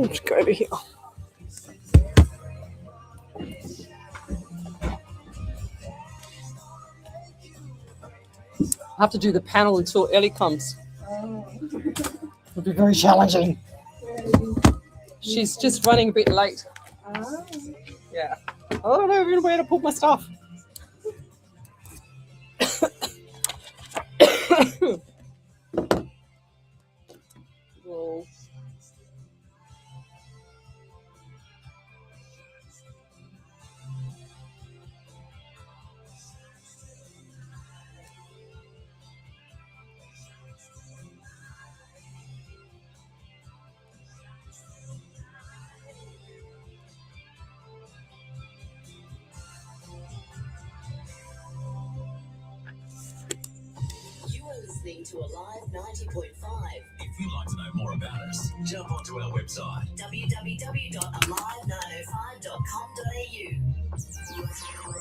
Let's go over here. I have to do the panel until Ellie comes. It'll be very challenging. She's just running a bit late. Yeah. I don't know even where to put my stuff. Whoa. Listening to Alive 90.5. If you'd like to know more about us, jump onto our website www.alive905.com.au.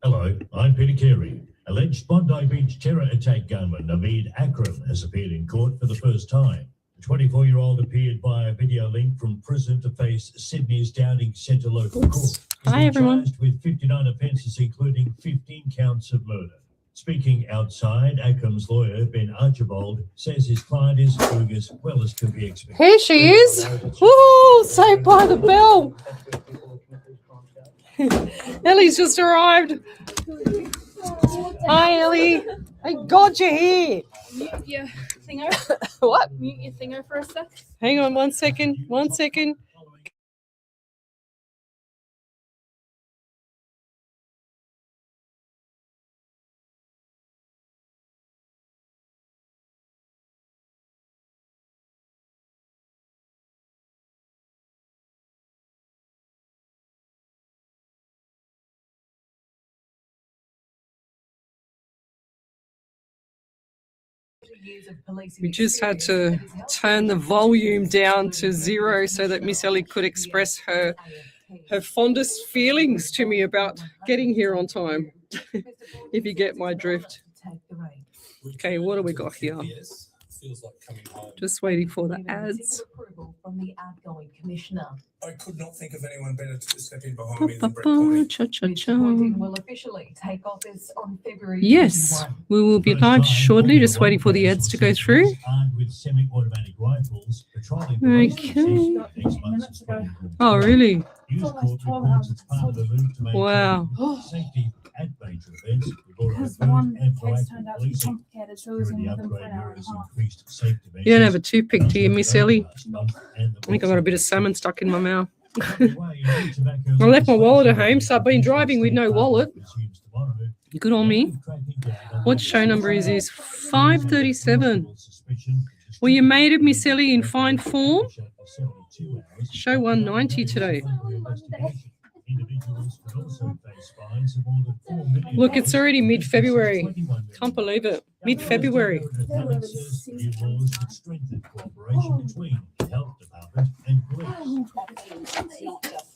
Hello, I'm Peter Carey. Alleged Bondi Beach terror attack gunman Naveed Akram has appeared in court for the first time. The 24-year-old appeared via video link from prison to face Sydney's Downing Centre local court. Hi, everyone. Charged with 59 offences, including 15 counts of murder. Speaking outside, Akram's lawyer, Ben Archibald, says his client is doing as well as can be expected. Here she is. Woo! Saved by the bell. Ellie's just arrived. Hi, Ellie. Thank God you're here. Mute your thingo. What? Mute your thingo for a sec. Hang on 1 second. 1 second. We just had to turn the volume down to 0 so that Miss Ellie could express her fondest feelings to me about getting here on time, if you get my drift. Okay, what do we got here? Just waiting for the ads. From the outgoing commissioner. I could not think of anyone better to step in behind me than Brett Connie. Will officially take office on February Yes, 21. we will be live shortly, just waiting for the ads to go through. Okay. Oh, really? Wow. Because one case turned out to be complicated, so it was only with them for an hour and a half. You don't have a toothpick, do you, Miss Ellie? I think I got a bit of salmon stuck in my mouth. I left my wallet at home, so I've been driving with no wallet. Good on me. What show number is this? 537. Well, you made it, Miss Ellie, in fine form. Show 190 today. Look, it's already mid-February. Can't believe it. Mid-February. It's not just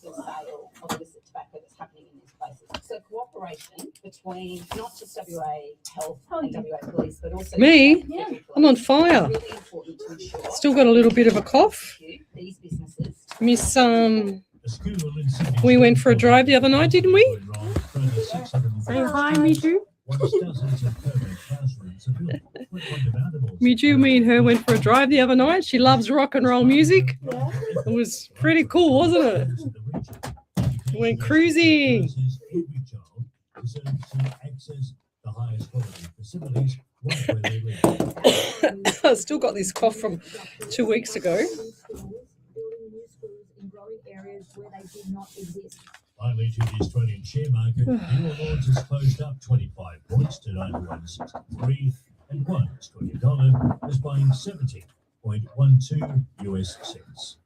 the sale of illicit tobacco that's happening in these places. So cooperation between not just WA Health and WA Police, but also Me? I'm on fire. Really important to ensure Still got a little bit of a cough. these businesses. Miss, we went for a drive the other night, didn't we? Say hi, Miju. Miju, me and her went for a drive the other night. She loves rock and roll music. It was pretty cool, wasn't it? We went cruising. I still got this cough from 2 weeks ago. Finally, to the Australian share market, Euro Lords has closed up 25 points to 91.63, and one Australian dollar is buying 70.12 US cents.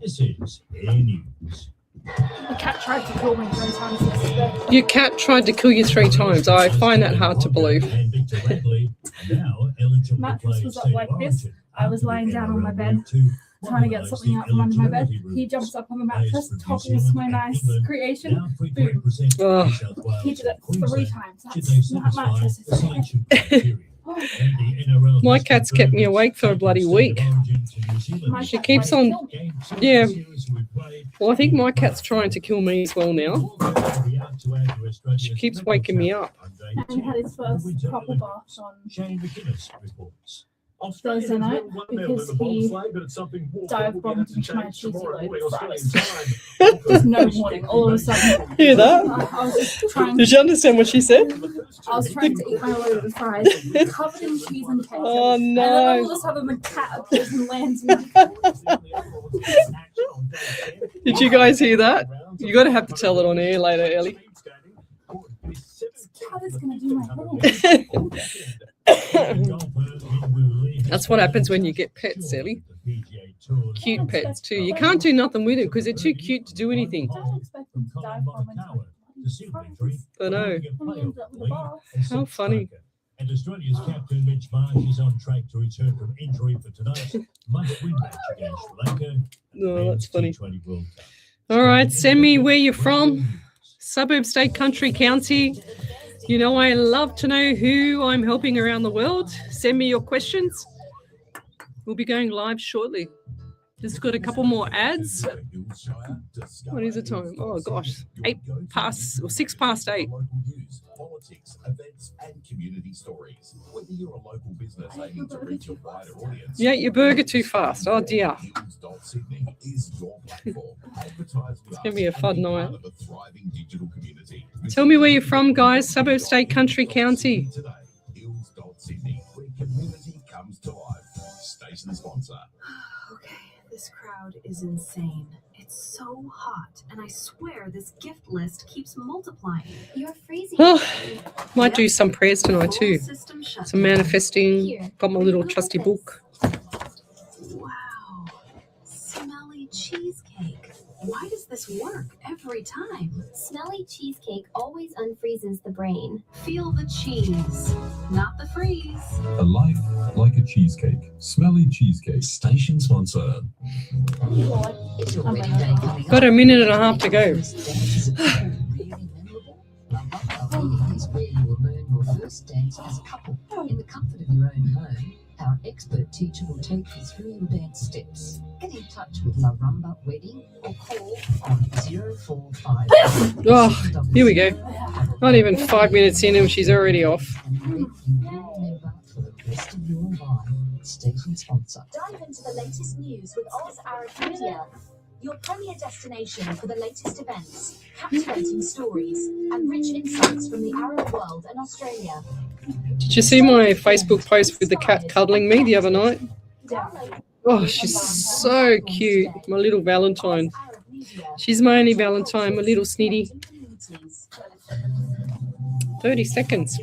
This is Air News. The cat tried to kill me 3 times yesterday. Your cat tried to kill you 3 times. I find that hard to believe. And Victor Radley are now eligible to Mattress play was up State like of this. Origin I was lying down on my bed, trying to get something out from under my bed. He jumps up on the mattress, topples my nice creation. Boom. Oh. He did it 3 times. That's not mattress. My cat's kept me awake for a bloody week. My She cat's keeps trying on- to kill me. Yeah. Well, I think my cat's trying to kill me as well now. She keeps waking me up. And had his first proper bath on Shane McInnes reports. Thursday night because he dive bombed into my cheesy load of fries. There's no warning. All of a sudden, Hear that? I was just trying. Did you understand what she said? I was trying to eat my load of fries, covered in cheese and ketchup. Oh And then all no. of a sudden, the cat appears and lands in my Did you guys hear that? You got to have to tell it on air later, Ellie. cat is going to do my head in. That's what happens when you get pets, Ellie. Cute pets too. You can't do nothing with them because they're too cute to do anything. Don't expect them to dive bomb into my fries. I know. And he ends up with a bath. How funny. And Australia's captain Mitch Marsh is on track to return from injury for tonight's must-win match against Sri Lanka. No, that's funny. T20 World Cup. All right, send me where you're from. Suburb, state, country, county. You know, I love to know who I'm helping around the world. Send me your questions. We'll be going live shortly. Just got a couple more ads. What is the time? Oh gosh, 6 past 8. Politics, events, and community stories. Whether you're a local business aiming to reach a wider audience. You ate your burger too fast. Oh dear. Sydney is your platform. Advertise with It's gonna be a fun night. of a thriving digital community. Tell me where you're from, guys. Suburb, state, country, county. Today, Hills.Sydney, where community comes to life. Station sponsor. Okay, this crowd is insane. It's so hot, and I swear this gift list keeps multiplying. You're freezing. Oh, might do some prayers tonight too. Full system shut Some down. manifesting. Got my little trusty book. Wow, smelly cheesecake. Why does this work every time? Smelly cheesecake always unfreezes the brain. Feel the cheese, not the freeze. A life like a cheesecake. Smelly cheesecake. Station sponsor. Is your wedding day coming Got a minute and a half to go. Is where you will learn your first dance as a couple in the comfort of your own home. Our expert teacher will take you through your dance steps. Get in touch with La Rumba Wedding or call on 045. Oh, here we go. Not even 5 minutes in and she's already off. And you will remember for the rest of your life. Station sponsor. Dive into the latest news with Oz Arab Media, your premier destination for the latest events, captivating stories, and rich insights from the Arab world and Australia. Did you see my Facebook post with the cat cuddling me the other night? Oh, she's so cute. My little Valentine. She's my only Valentine, my little snitty. 30 seconds.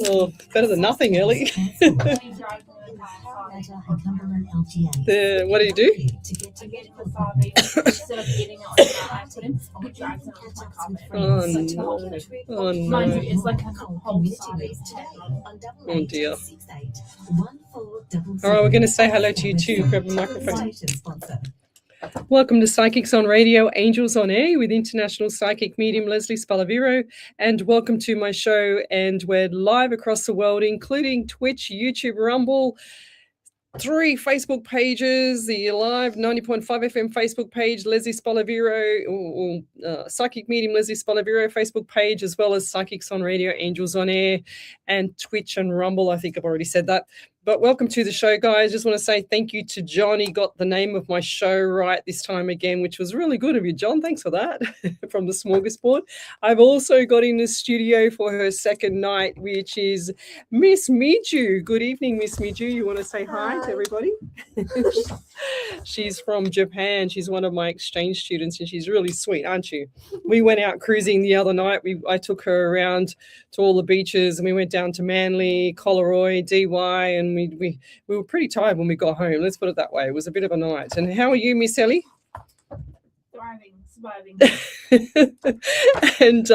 Oh, better than nothing, Ellie. What do you do? Oh no. Oh Mind you, no. it's like a whole salad. Oh dear. All right, we're going to say hello to you too. Grab a microphone. Welcome to Psychics on Radio, Angels on Air with international psychic medium Lesley Spaliviero, and welcome to my show. And we're live across the world, including Twitch, YouTube, Rumble, 3 Facebook pages, the live 90.5 FM Facebook page, Lesley Spaliviero, Psychic Medium Lesley Spaliviero Facebook page, as well as Psychics on Radio, Angels on Air, and Twitch and Rumble. I think I've already said that. But welcome to the show, guys. Just want to say thank you to John. He got the name of my show right this time again, which was really good of you, John. Thanks for that from the Smorgasbord. I've also got in the studio for her second night, which is Miss Miju. Good evening, Miss Miju. You want to say hi to everybody? She's from Japan. She's one of my exchange students, and she's really sweet, aren't you? We went out cruising the other night. I took her around to all the beaches, and we went down to Manly, Collaroy, DY, and we were pretty tired when we got home. Let's put it that way. It was a bit of a night. And how are you, Miss Ellie? Thriving, surviving. And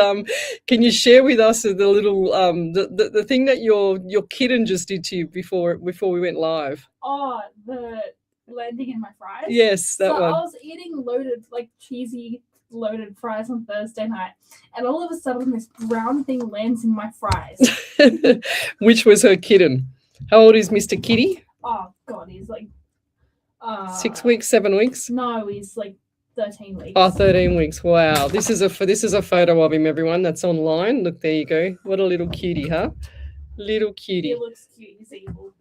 can you share with us the little the thing that your kitten just did to you before we went live? Oh, the landing in my fries. Yes, that so one. I was eating loaded, like cheesy loaded fries on Thursday night, and all of a sudden this brown thing lands in my fries. Which was her kitten. How old is Mr. Kitty? Oh God, he's like 6 weeks, 7 weeks? No, he's like 13 weeks. Oh, 13 weeks. Wow. This is a photo of him, everyone. That's online. Look, there you go. What a little cutie, huh? Little cutie. He looks cute. He's evil.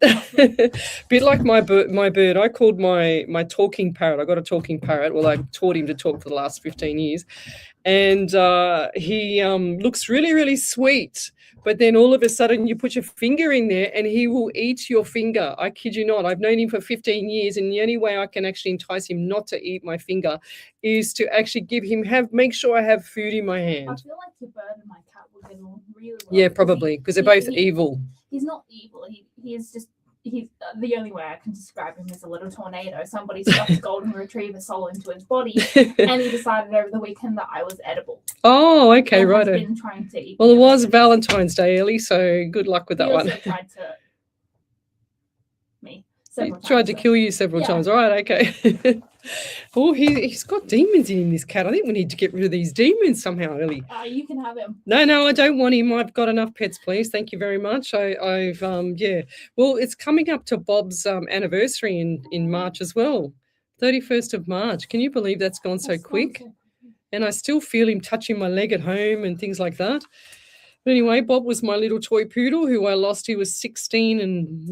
Bit like my bird. I called my talking parrot. I got a talking parrot. Well, I taught him to talk for the last 15 years. And he looks really, really sweet. But then all of a sudden you put your finger in there and he will eat your finger. I kid you not. I've known him for 15 years. And the only way I can actually entice him not to eat my finger is to actually make sure I have food in my hand. I feel like your bird and my cat would get along really well. Yeah, probably, because they're both evil. He's not evil. He's the only way I can describe him is a little tornado. Somebody stuffed a golden retriever soul into his body, and he decided over the weekend that I was edible. Oh, okay, right. Been trying to eat. Well, it was Valentine's Day, Ellie, so good luck with that one. Tried to me. He tried to kill you several times. All right, okay. Oh, he's got demons in him, this cat. I think we need to get rid of these demons somehow, Ellie. You can have him. No, I don't want him. I've got enough pets, please. Thank you very much. I've Well, it's coming up to Bob's anniversary in March as well. 31st of March. Can you believe that's gone so quick? And I still feel him touching my leg at home and things like that. But anyway, Bob was my little toy poodle who I lost. He was 16 and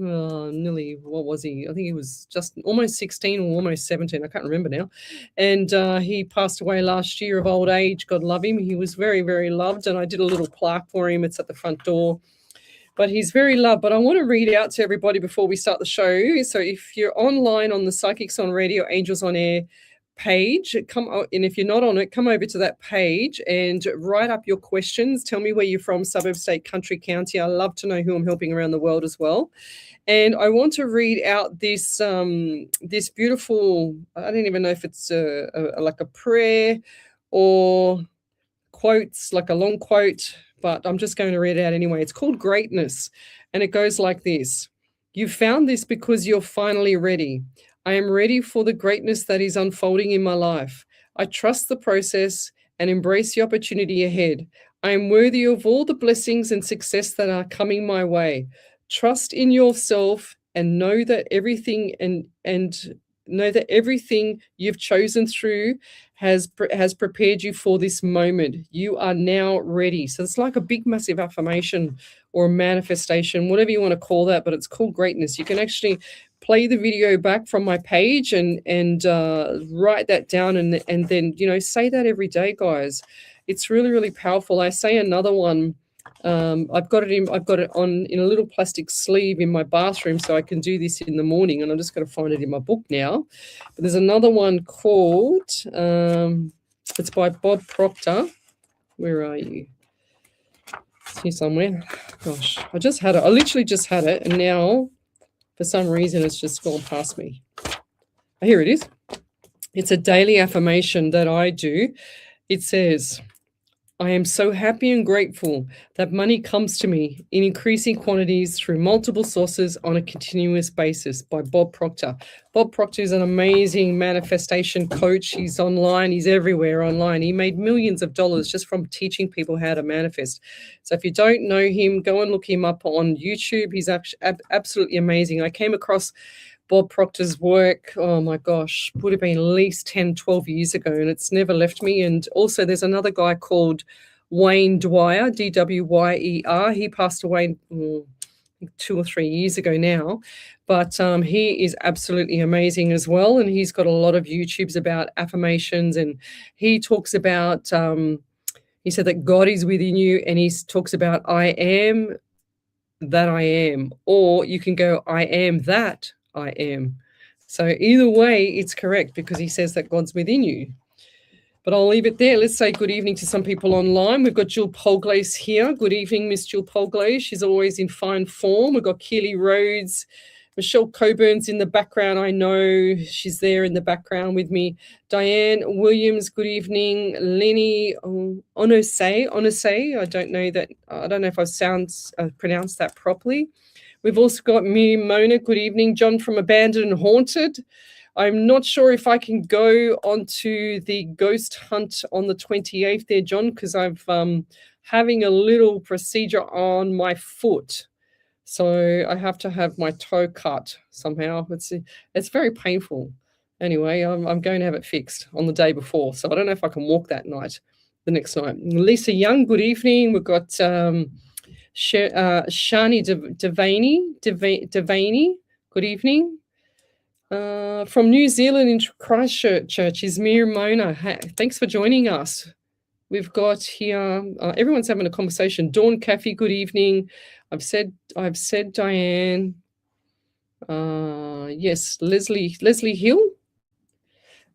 nearly, what was he? I think he was just almost 16 or almost 17. I can't remember now. And he passed away last year of old age. God love him. He was very, very loved. And I did a little plaque for him. It's at the front door. But he's very loved. But I want to read out to everybody before we start the show. So if you're online on the Psychics on Radio, Angels on Air page, and if you're not on it, come over to that page and write up your questions. Tell me where you're from, suburb, state, country, county. I love to know who I'm helping around the world as well. And I want to read out this this beautiful, I don't even know if it's like a prayer or quotes, like a long quote, but I'm just going to read it out anyway. It's called Greatness, and it goes like this. You found this because you're finally ready. I am ready for the greatness that is unfolding in my life. I trust the process and embrace the opportunity ahead. I am worthy of all the blessings and success that are coming my way. Trust in yourself and know that everything know that everything you've chosen through has prepared you for this moment. You are now ready. So it's like a big, massive affirmation or manifestation, whatever you want to call that, but it's called Greatness. You can actually play the video back from my page and write that down and then, say that every day, guys. It's really, really powerful. I say another one. I've got it on in a little plastic sleeve in my bathroom, so I can do this in the morning, and I'm just going to find it in my book now. But there's another one called, it's by Bob Proctor. Where are you? It's here somewhere. Gosh, I literally just had it, and now for some reason it's just gone past me. Oh, here it is. It's a daily affirmation that I do. It says, I am so happy and grateful that money comes to me in increasing quantities through multiple sources on a continuous basis, by Bob Proctor. Bob Proctor is an amazing manifestation coach. He's online. He's everywhere online. He made millions of dollars just from teaching people how to manifest. So if you don't know him, go and look him up on YouTube. He's absolutely amazing. I came across Bob Proctor's work, oh my gosh, would have been at least 10, 12 years ago, and it's never left me. And also there's another guy called Wayne Dwyer, D-W-Y-E-R. He passed away 2 or 3 years ago now, but he is absolutely amazing as well. And he's got a lot of YouTubes about affirmations, and he talks about, he said that God is within you, and he talks about I am that I am, or you can go I am that I am. So either way, it's correct, because he says that God's within you. But I'll leave it there. Let's say good evening to some people online. We've got Jill Polglaze here. Good evening, Miss Jill Polglaze. She's always in fine form. We've got Keely Rhodes. Michelle Coburn's in the background. I know she's there in the background with me. Diane Williams, good evening. Lenny Onose. I don't know if I've pronounced that properly. We've also got me, Mona. Good evening. John from Abandoned and Haunted. I'm not sure if I can go onto the ghost hunt on the 28th there, John, because I've having a little procedure on my foot. So I have to have my toe cut somehow. It's very painful. Anyway, I'm going to have it fixed on the day before. So I don't know if I can walk that night, the next night. Lisa Young, good evening. We've got Shani Devaney, good evening. From New Zealand in Christchurch is Mir Mona. Thanks for joining us. We've got here, everyone's having a conversation. Dawn Caffey, good evening. I've said Diane. Yes, Leslie Hill.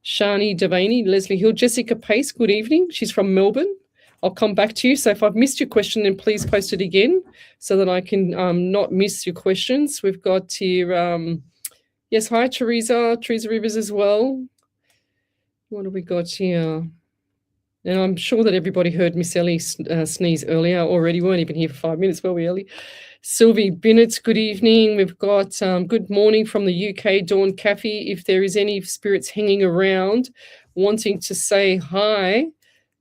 Shani Devaney, Leslie Hill. Jessica Pace, good evening. She's from Melbourne. I'll come back to you. So if I've missed your question, then please post it again so that I can not miss your questions. We've got here, yes, hi, Teresa Rivers as well. What have we got here? And I'm sure that everybody heard Miss Ellie sneeze earlier already. We weren't even here for 5 minutes, were we, Ellie? Sylvie Bennett, good evening. We've got good morning from the UK, Dawn Caffey. If there is any spirits hanging around wanting to say hi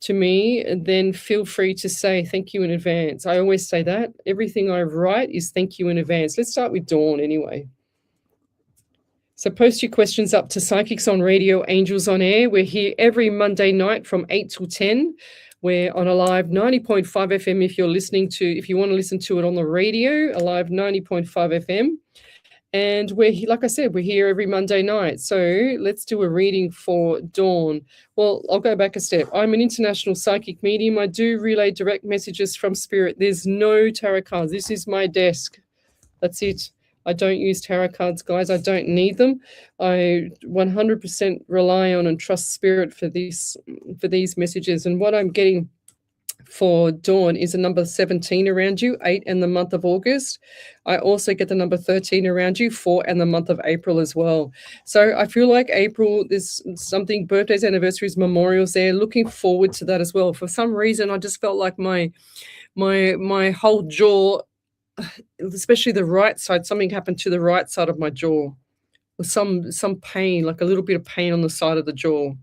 to me, then feel free to say thank you in advance. I always say that. Everything I write is thank you in advance. Let's start with Dawn anyway. So post your questions up to Psychics on Radio, Angels on Air. We're here every Monday night from 8 till 10. We're on a live 90.5 FM if you want to listen to it on the radio, a live 90.5 FM. And like I said, we're here every Monday night. So let's do a reading for Dawn. Well, I'll go back a step. I'm an international psychic medium. I do relay direct messages from spirit. There's no tarot cards. This is my desk. That's it. I don't use tarot cards, guys. I don't need them. I 100% rely on and trust spirit for these messages. And what I'm getting for Dawn is a number 17 around you, 8 in the month of August. I also get the number 13 around you, 4 in the month of April as well. So I feel like April, there's something, birthdays, anniversaries, memorials there. Looking forward to that as well. For some reason, I just felt like my whole jaw, especially the right side, something happened to the right side of my jaw. With some pain, like a little bit of pain on the side of the jaw.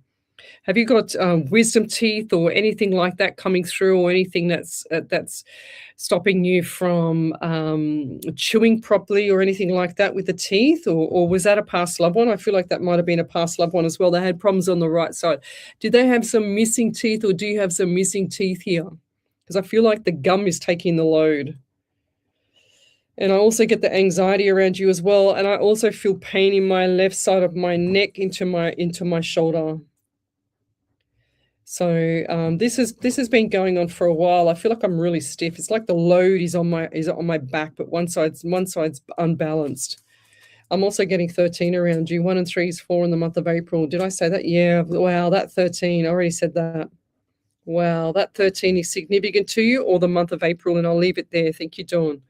Have you got wisdom teeth or anything like that coming through, or anything that's stopping you from chewing properly or anything like that with the teeth? Or was that a past loved one? I feel like that might have been a past loved one as well. They had problems on the right side. Did they have some missing teeth, or do you have some missing teeth here? Because I feel like the gum is taking the load. And I also get the anxiety around you as well. And I also feel pain in my left side of my neck into my shoulder. So this has been going on for a while. I feel like I'm really stiff. It's like the load is on my back, but one side's unbalanced. I'm also getting 13 around you. 1 and 3 is 4 in the month of April. Did I say that? Yeah. Wow, that 13. I already said that. Wow, that 13 is significant to you, or the month of April, and I'll leave it there. Thank you, Dawn.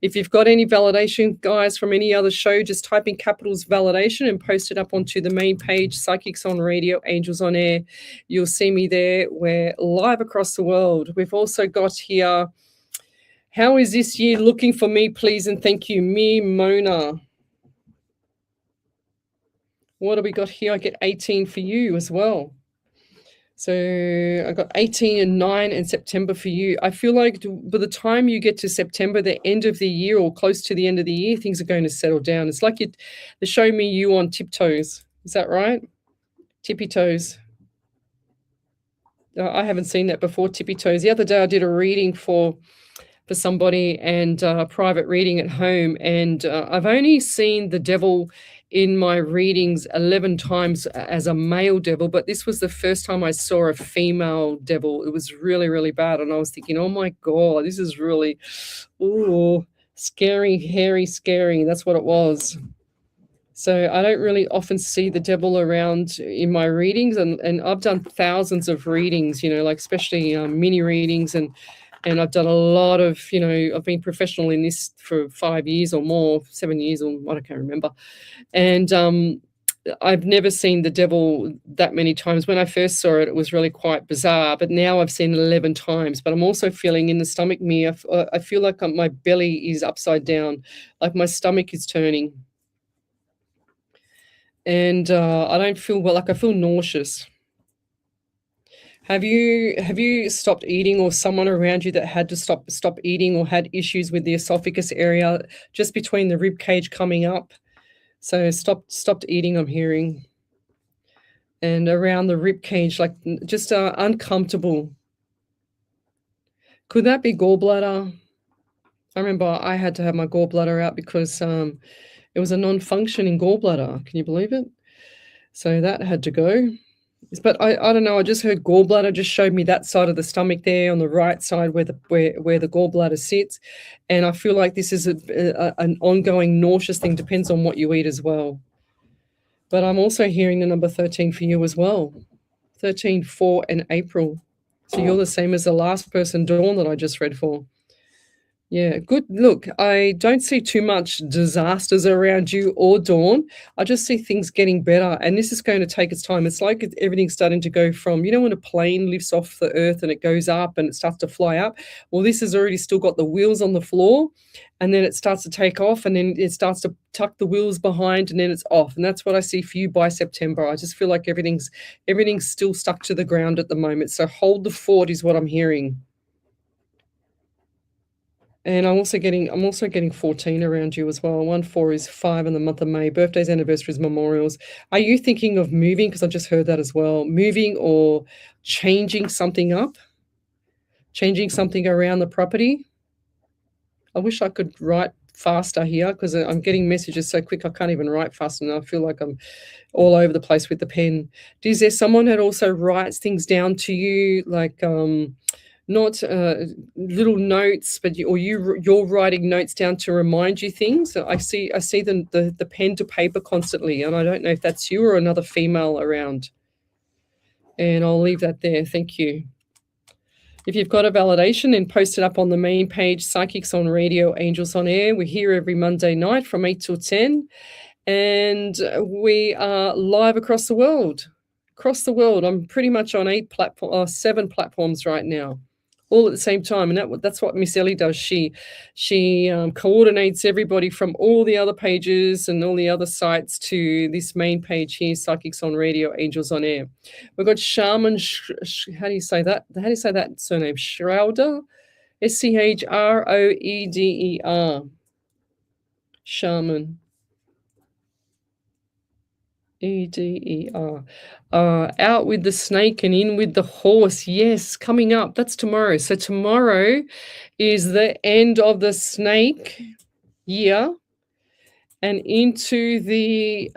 If you've got any validation, guys, from any other show, just type in capitals validation and post it up onto the main page, Psychics on Radio, Angels on Air. You'll see me there. We're live across the world. We've also got here, how is this year looking for me, please, and thank you, me, Mona. What do we got here? I get 18 for you as well. So I got 18 and 9 in September for you. I feel like by the time you get to September, the end of the year or close to the end of the year, things are going to settle down. It's like they're showing me you on tiptoes. Is that right? Tippy toes. I haven't seen that before, tippy toes. The other day I did a reading for somebody, and a private reading at home, and I've only seen the devil in my readings 11 times as a male devil, but this was the first time I saw a female devil. It was really, really bad. And I was thinking, oh my God, this is really, scary, hairy, scary. That's what it was. So I don't really often see the devil around in my readings. And I've done thousands of readings, like especially mini readings, and I've done a lot of, I've been professional in this for 5 years or more, 7 years, or I can't remember. And I've never seen the devil that many times. When I first saw it, it was really quite bizarre. But now I've seen it 11 times. But I'm also feeling in the stomach me, I feel like my belly is upside down, like my stomach is turning. and I don't feel well. Like I feel nauseous. Have you stopped eating, or someone around you that had to stop eating, or had issues with the esophagus area just between the rib cage coming up? So stopped eating, I'm hearing, and around the rib cage, like just uncomfortable. Could that be gallbladder? I remember I had to have my gallbladder out because it was a non-functioning gallbladder. Can you believe it? So that had to go. But I don't know. I just heard gallbladder. Just showed me that side of the stomach there on the right side where the gallbladder sits, and I feel like this is an ongoing nauseous thing. Depends on what you eat as well. But I'm also hearing the number 13 for you as well. 13, 4, and April. So you're the same as the last person, Dawn, that I just read for. Yeah, good. Look, I don't see too much disasters around you or Dawn. I just see things getting better, and this is going to take its time. It's like everything's starting to go from, when a plane lifts off the earth and it goes up and it starts to fly up. Well, this has already still got the wheels on the floor, and then it starts to take off, and then it starts to tuck the wheels behind, and then it's off. And that's what I see for you by September. I just feel like everything's still stuck to the ground at the moment. So hold the fort is what I'm hearing. And I'm also getting 14 around you as well. 1, 4 is 5 in the month of May. Birthdays, anniversaries, memorials. Are you thinking of moving? Because I just heard that as well. Moving or changing something up? Changing something around the property? I wish I could write faster here because I'm getting messages so quick I can't even write fast enough. I feel like I'm all over the place with the pen. Is there someone that also writes things down to you, like not little notes, but you're writing notes down to remind you things? I see the pen to paper constantly, and I don't know if that's you or another female around. And I'll leave that there. Thank you. If you've got a validation, then post it up on the main page, Psychics on Radio, Angels on Air. We're here every Monday night from 8 till 10, and we are live across the world. I'm pretty much on 7 platforms right now, all at the same time, and that's what Miss Ellie does. She coordinates everybody from all the other pages and all the other sites to this main page here, Psychics on Radio, Angels on Air. We've got Shaman. How do you say that? How do you say that surname? Schroeder, Schroeder. Shaman. EDER. Out with the snake and in with the horse. Yes, coming up. That's tomorrow. So tomorrow is the end of the snake year and into the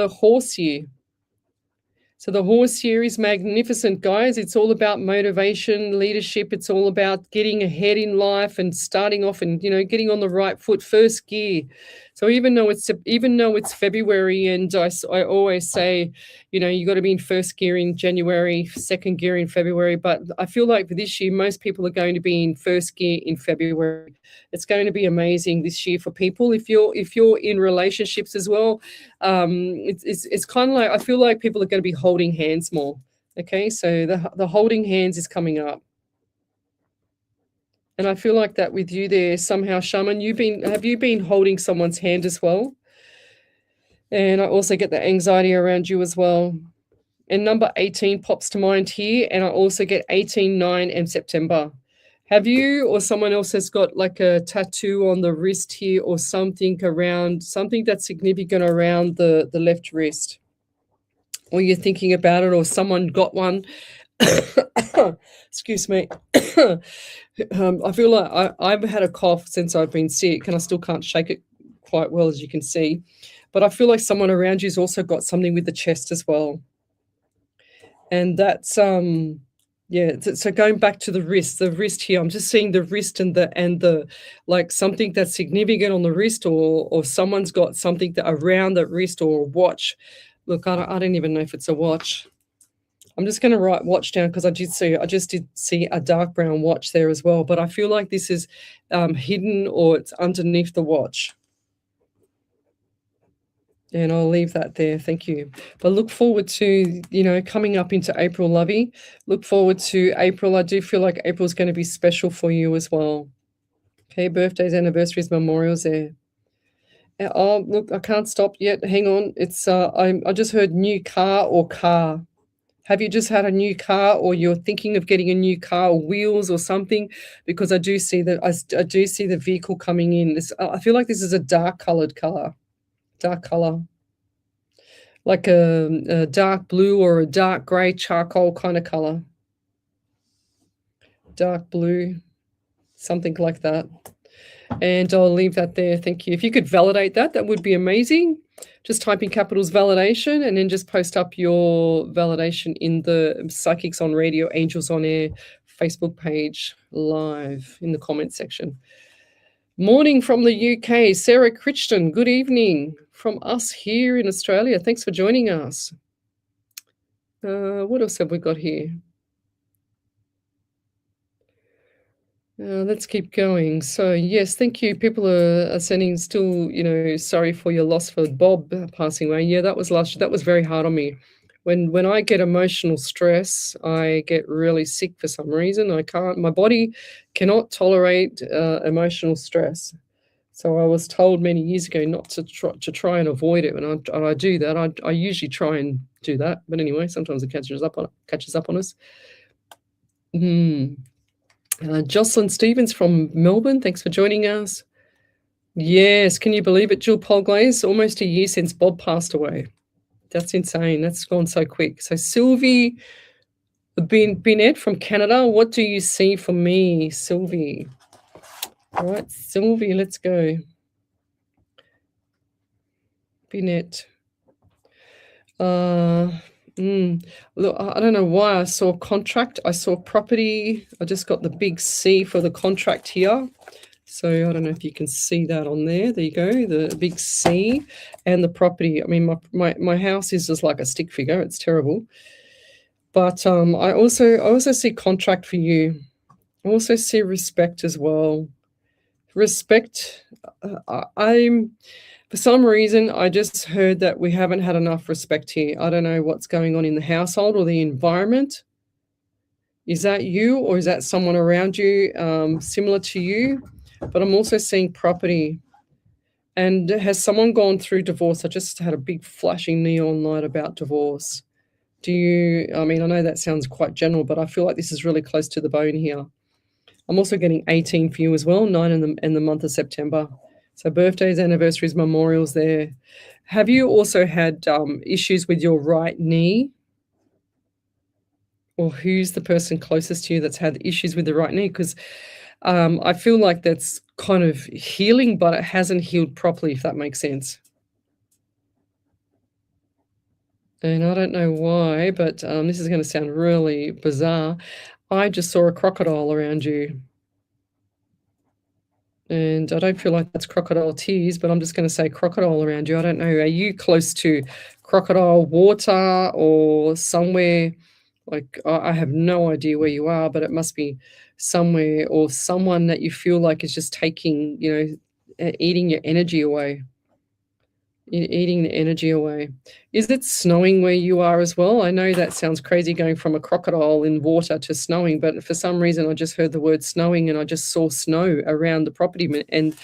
horse year. So the horse year is magnificent, guys. It's all about motivation, leadership. It's all about getting ahead in life and starting off and, getting on the right foot, first gear. So even though it's February, and I always say, you got to be in first gear in January, second gear in February. But I feel like for this year, most people are going to be in first gear in February. It's going to be amazing this year for people. If you're in relationships as well, it's kind of like, I feel like people are going to be holding hands more. Okay, so the holding hands is coming up. And I feel like that with you there somehow, Shaman, have you been holding someone's hand as well? And I also get the anxiety around you as well. And number 18 pops to mind here. And I also get 18, 9, and September. Have you or someone else has got like a tattoo on the wrist here or something that's significant around the left wrist? Or you're thinking about it, or someone got one? Excuse me. I feel like I've had a cough since I've been sick, and I still can't shake it quite well, as you can see. But I feel like someone around you's also got something with the chest as well. And that's so going back to the wrist here, I'm just seeing the wrist and the like something that's significant on the wrist, or someone's got something around that wrist, or a watch. Look, I don't even know if it's a watch. I'm just going to write watch down because I just did see a dark brown watch there as well. But I feel like this is hidden, or it's underneath the watch. And I'll leave that there. Thank you. But look forward to, coming up into April, Lovey. Look forward to April. I do feel like April's going to be special for you as well. Okay, birthdays, anniversaries, memorials there. Oh, look, I can't stop yet. Hang on. It's I just heard new car or car. Have you just had a new car, or you're thinking of getting a new car or wheels or something? Because I do see that I do see the vehicle coming in. I feel like this is a dark colored car, dark color, like a dark blue or a dark gray charcoal kind of color, dark blue, something like that. And I'll leave that there. Thank you. If you could validate that, that would be amazing. Just type in capitals validation and then just post up your validation in the Psychics on Radio, Angels on Air Facebook page live in the comment section. Morning from the UK, Sarah Crichton. Good evening from us here in Australia. Thanks for joining us. What else have we got here? Let's keep going. So yes, thank you. People are sending still, sorry for your loss for Bob passing away. Yeah, that was very hard on me. When I get emotional stress, I get really sick for some reason. My body cannot tolerate emotional stress. So I was told many years ago not to try and avoid it, and I do that. I usually try and do that, but anyway, sometimes it catches up on us. Jocelyn Stevens from Melbourne, thanks for joining us. Yes, can you believe it, Jill Polglaze? Almost a year since Bob passed away. That's insane. That's gone so quick. So Sylvie Binet from Canada, what do you see for me, Sylvie? All right, Sylvie, let's go. Binet. Look, I don't know why I saw contract. I saw property. I just got the big C for the contract here. So I don't know if you can see that on there. There you go, the big C and the property. I mean, my house is just like a stick figure. It's terrible. But I also see contract for you. I also see respect as well. Respect. For some reason, I just heard that we haven't had enough respect here. I don't know what's going on in the household or the environment. Is that you, or is that someone around you similar to you? But I'm also seeing property. And has someone gone through divorce? I just had a big flashing neon light about divorce. I know that sounds quite general, but I feel like this is really close to the bone here. I'm also getting 18 for you as well, 9 in the month of September. So birthdays, anniversaries, memorials there. Have you also had issues with your right knee? Or who's the person closest to you that's had issues with the right knee? Because I feel like that's kind of healing, but it hasn't healed properly, if that makes sense. And I don't know why, but this is going to sound really bizarre. I just saw a crocodile around you. And I don't feel like that's crocodile tears, but I'm just going to say crocodile around you. I don't know. Are you close to crocodile water or somewhere? Like, I have no idea where you are, but it must be somewhere or someone that you feel like is just taking, eating your energy away. Eating the energy away. Is it snowing where you are as well? I know that sounds crazy going from a crocodile in water to snowing, but for some reason I just heard the word snowing and I just saw snow around the property, and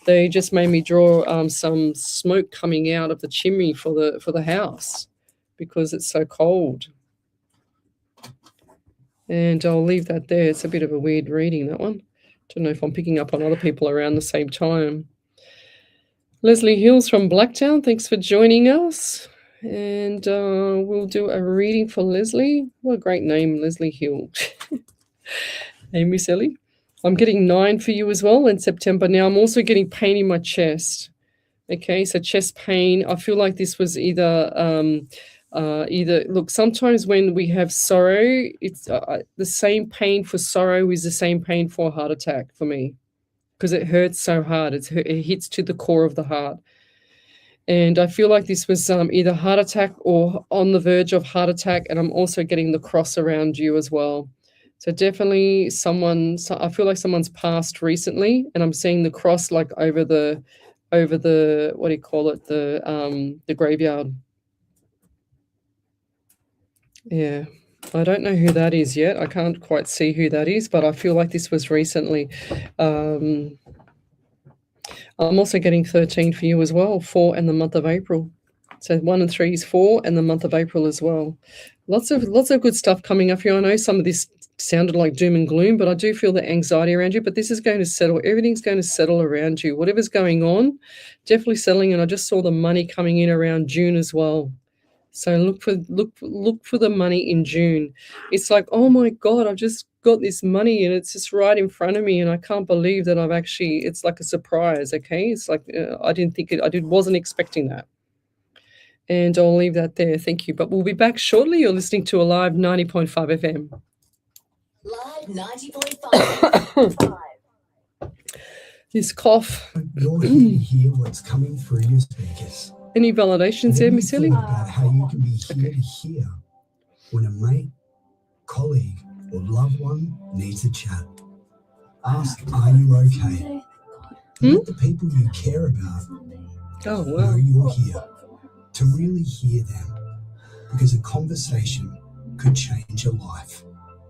they just made me draw some smoke coming out of the chimney for the house because it's so cold. And I'll leave that there. It's a bit of a weird reading, that one. Don't know if I'm picking up on other people around the same time. Leslie Hills from Blacktown, thanks for joining us. And we'll do a reading for Leslie. What a great name, Leslie Hill. Hey, Miss Ellie. I'm getting 9 for you as well in September. Now, I'm also getting pain in my chest. Okay, so chest pain. I feel like this was either, look, sometimes when we have sorrow, it's the same pain for sorrow is the same pain for a heart attack for me. Because it hurts so hard. It hits to the core of the heart. And I feel like this was either heart attack or on the verge of heart attack, and I'm also getting the cross around you as well. So definitely I feel like someone's passed recently, and I'm seeing the cross like over the what do you call it, the graveyard. Yeah. I don't know who that is yet. I can't quite see who that is, but I feel like this was recently. I'm also getting 13 for you as well, 4 and the month of April. So 1 and 3 is 4 and the month of April as well. Lots of good stuff coming up here. I know some of this sounded like doom and gloom, but I do feel the anxiety around you. But this is going to settle. Everything's going to settle around you. Whatever's going on, definitely settling. And I just saw the money coming in around June as well. So look for the money in June. It's like, oh my God, I've just got this money and it's just right in front of me, and I can't believe that it's like a surprise. Okay, it's like wasn't expecting that. And I'll leave that there. Thank you. But we'll be back shortly. You're listening to Alive 90.5 FM. Live 90.5. This cough. You're here to hear what's coming through your speakers. Any validations there, Miss Ellie? About how you can be here to hear when a mate, colleague, or loved one needs a chat. Ask, are you okay? Let the people you care about know you're here, to really hear them, because a conversation could change your life.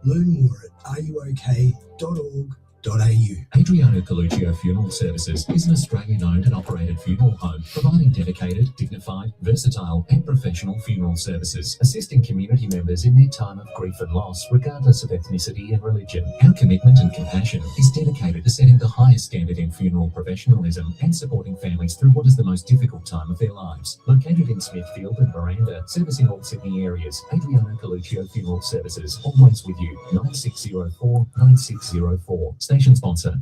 Learn more at areyouok.org.au. Adriano Coluccio Funeral Services is an Australian-owned and operated funeral home providing dedicated, dignified, versatile and professional funeral services, assisting community members in their time of grief and loss, regardless of ethnicity and religion. Our commitment and compassion is dedicated to setting the highest standard in funeral professionalism and supporting families through what is the most difficult time of their lives. Located in Smithfield and Miranda, servicing all Sydney areas, Adriano Coluccio Funeral Services, always with you. 9604 9604. Station sponsor.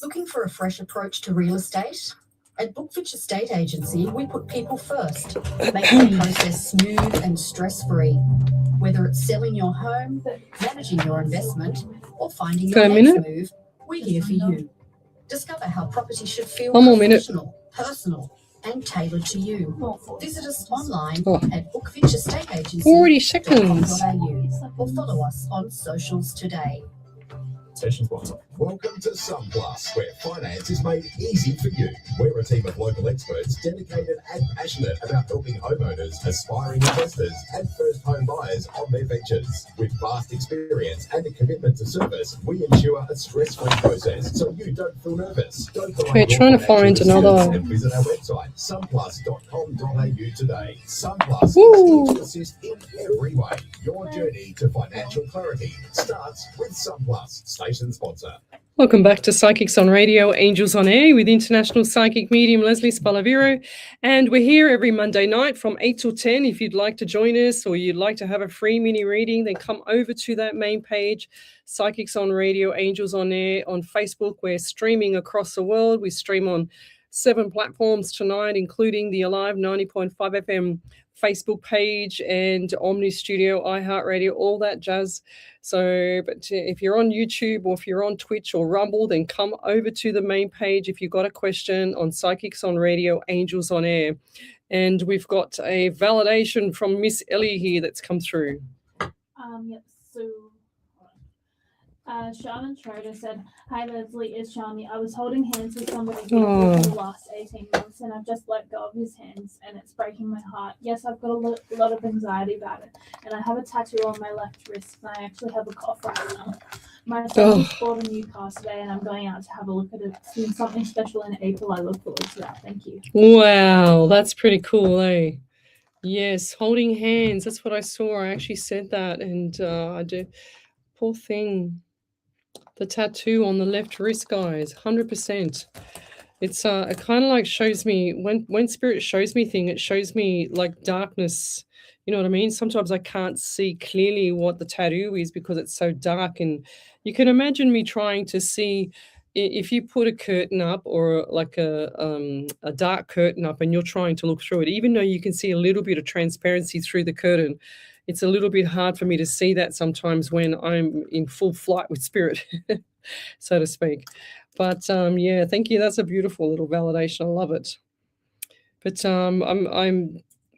Looking for a fresh approach to real estate? At Bookfitch Estate Agency, we put people first, making the process smooth and stress-free. Whether it's selling your home, managing your investment, or finding your next move, we're here for you. Discover how property should feel professional, personal, and tailored to you. Visit us online at bookfitchestateagency.com.au or follow us on socials today. Session sponsor. Welcome to SunPlus, where finance is made easy for you. We're a team of local experts dedicated and passionate about helping homeowners, aspiring investors, and first home buyers on their ventures. With vast experience and a commitment to service, we ensure a stress-free process so you don't feel nervous. We're trying to find another. And visit our website, sunplus.com.au today. SunPlus is here to assist in every way. Your journey to financial clarity starts with SunPlus. Station sponsor. Welcome back to Psychics on Radio, Angels on Air with international psychic medium Lesley Spaliviero. And we're here every Monday night from 8 till 10. If you'd like to join us or you'd like to have a free mini reading, then come over to that main page, Psychics on Radio, Angels on Air on Facebook. We're streaming across the world. We stream on 7 platforms tonight, including the Alive 90.5 FM Facebook page and Omni Studio, iHeartRadio, all that jazz. So, but if you're on YouTube or if you're on Twitch or Rumble, then come over to the main page if you've got a question on Psychics on Radio, Angels on Air. And we've got a validation from Miss Ellie here that's come through. Yep, so Shannon Schroeder said, "Hi Leslie, it's Shani. I was holding hands with somebody beautiful for the last 18 months and I've just let go of his hands and it's breaking my heart. Yes, I've got a lot of anxiety about it and I have a tattoo on my left wrist and I actually have a cough right now. My son just bought a new car today and I'm going out to have a look at it. It's doing something special in April. I look forward to that. Thank you." Wow, that's pretty cool, eh? Yes, holding hands. That's what I saw. I actually said that and I do. Poor thing. The tattoo on the left wrist, guys, 100%. It's it kind of like shows me when spirit shows me thing, it shows me like darkness. You know what I mean? Sometimes I can't see clearly what the tattoo is because it's so dark, and you can imagine me trying to see if you put a curtain up or like a dark curtain up, and you're trying to look through it, even though you can see a little bit of transparency through the curtain. It's a little bit hard for me to see that sometimes when I'm in full flight with spirit, so to speak. But yeah, thank you. That's a beautiful little validation. I love it. But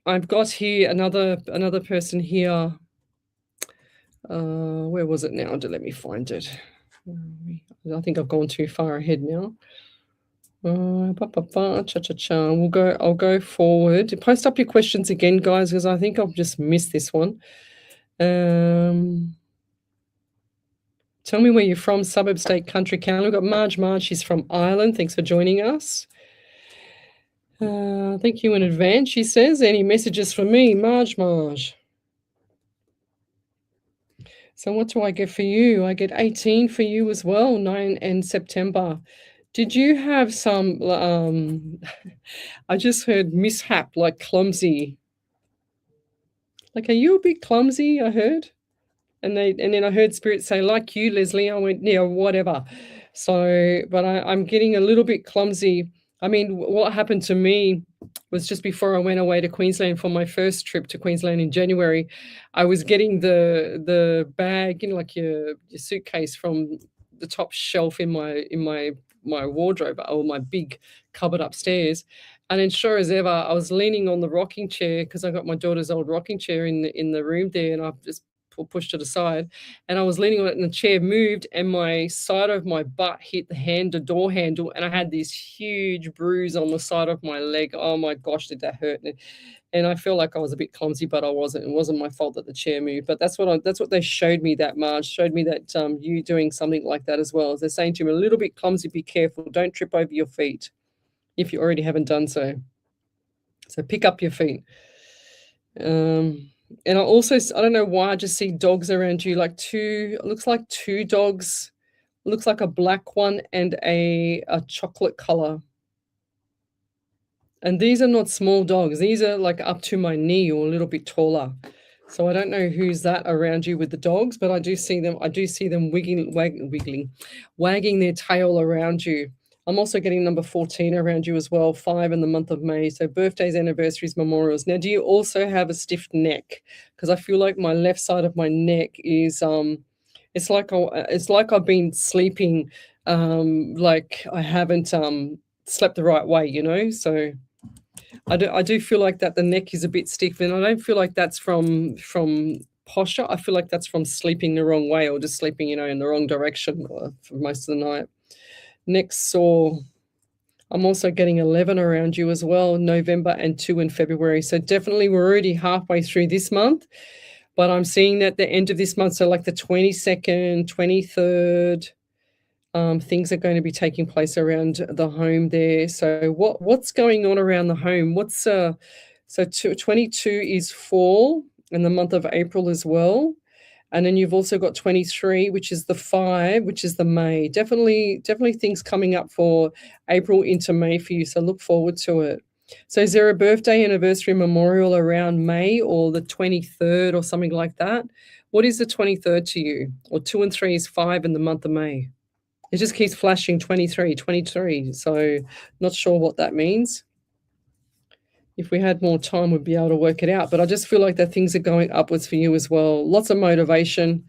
I've got here another person here. Where was it now? Let me find it. I think I've gone too far ahead now. I'll go forward. Post up your questions again, guys, because I think I've just missed this one. Tell me where you're from, suburb, state, country, county. We've got Marge. She's from Ireland. Thanks for joining us. Thank you in advance, she says. Any messages for me, Marge? So what do I get for you? I get 18 for you as well, 9 and September. Did you have some, I just heard mishap, like clumsy. Like, are you a bit clumsy, I heard? And then I heard Spirit say, like you, Lesley. I went, yeah, whatever. So, but I'm getting a little bit clumsy. I mean, what happened to me was just before I went away to Queensland for my first trip to Queensland in January, I was getting the bag, like your suitcase from the top shelf in my wardrobe, or my big cupboard upstairs. And then sure as ever, I was leaning on the rocking chair because I got my daughter's old rocking chair in the room there, and I just pushed it aside, and I was leaning on it, and the chair moved, and my side of my butt hit the door handle, and I had this huge bruise on the side of my leg. Oh my gosh, did that hurt? And I feel like I was a bit clumsy, but I wasn't. It wasn't my fault that the chair moved. But that's what they showed me. That Marge showed me that you doing something like that as well. They're saying to me, a little bit clumsy, be careful, don't trip over your feet if you already haven't done so. So pick up your feet. And I don't know why, I just see dogs around you, like looks like two dogs, looks like a black one and a chocolate color. And these are not small dogs. These are like up to my knee or a little bit taller. So I don't know who's that around you with the dogs, but I do see them wagging their tail around you. I'm also getting number 14 around you as well, 5 in the month of May. So birthdays, anniversaries, memorials. Now, do you also have a stiff neck? Because I feel like my left side of my neck is, it's like I've been sleeping, like I haven't slept the right way, So I do feel like that the neck is a bit stiff, and I don't feel like that's from posture. I feel like that's from sleeping the wrong way, or just sleeping, in the wrong direction for most of the night. Next sore, I'm also getting 11 around you as well, November, and 2 in February. So definitely we're already halfway through this month, but I'm seeing that the end of this month, so like the 22nd, 23rd, things are going to be taking place around the home there. So what's going on around the home? 22 is fall in the month of April as well. And then you've also got 23, which is the 5, which is the May. Definitely things coming up for April into May for you. So look forward to it. So is there a birthday, anniversary, memorial around May or the 23rd or something like that? What is the 23rd to you? Or 2 and 3 is 5 in the month of May. It just keeps flashing 23. So not sure what that means. If we had more time, we'd be able to work it out. But I just feel like that things are going upwards for you as well. Lots of motivation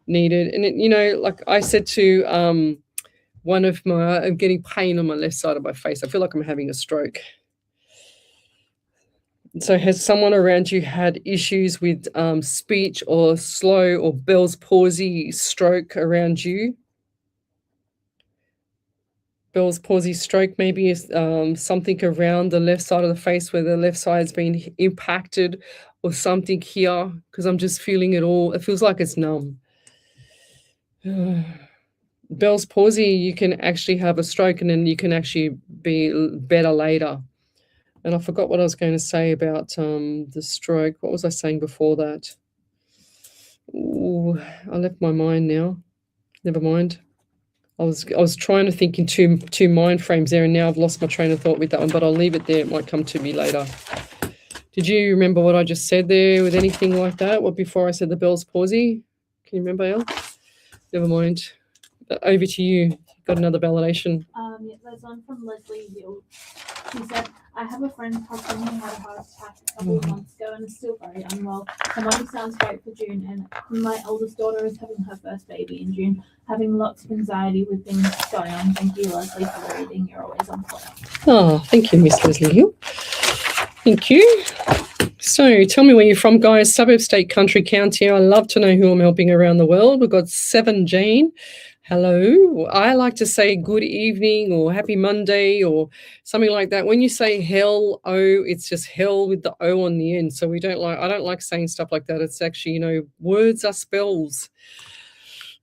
needed. And, like I said to I'm getting pain on my left side of my face. I feel like I'm having a stroke. So has someone around you had issues with speech or slow or Bell's palsy stroke around you? Bell's palsy stroke maybe is something around the left side of the face where the left side's been impacted, or something here, because I'm just feeling it all. It feels like it's numb. Bell's palsy, you can actually have a stroke and then you can actually be better later. And I forgot what I was going to say about the stroke. What was I saying before that? Ooh, I left my mind now. Never mind. I was trying to think in two mind frames there, and now I've lost my train of thought with that one, but I'll leave it there. It might come to me later. Did you remember what I just said there with anything like that? What before I said the Bell's palsy? Can you remember, Elle? Never mind. Over to you. Got another validation. Yeah, there's one from Leslie Hill. She said, I have a friend's husband who had a heart attack a couple of months ago and is still very unwell. The money sounds great for June, and my eldest daughter is having her first baby in June, having lots of anxiety with things going on. Thank you, Leslie, for the reading. You're always on point. Oh, thank you, Miss Leslie Hill. Thank you. So tell me where you're from, guys. Suburb, state, country, county. I love to know who I'm helping around the world. We've got 7 Jane. Hello. I like to say good evening or happy Monday or something like that. When you say hell, it's just hell with the O on the end. So I don't like saying stuff like that. It's actually, words are spells.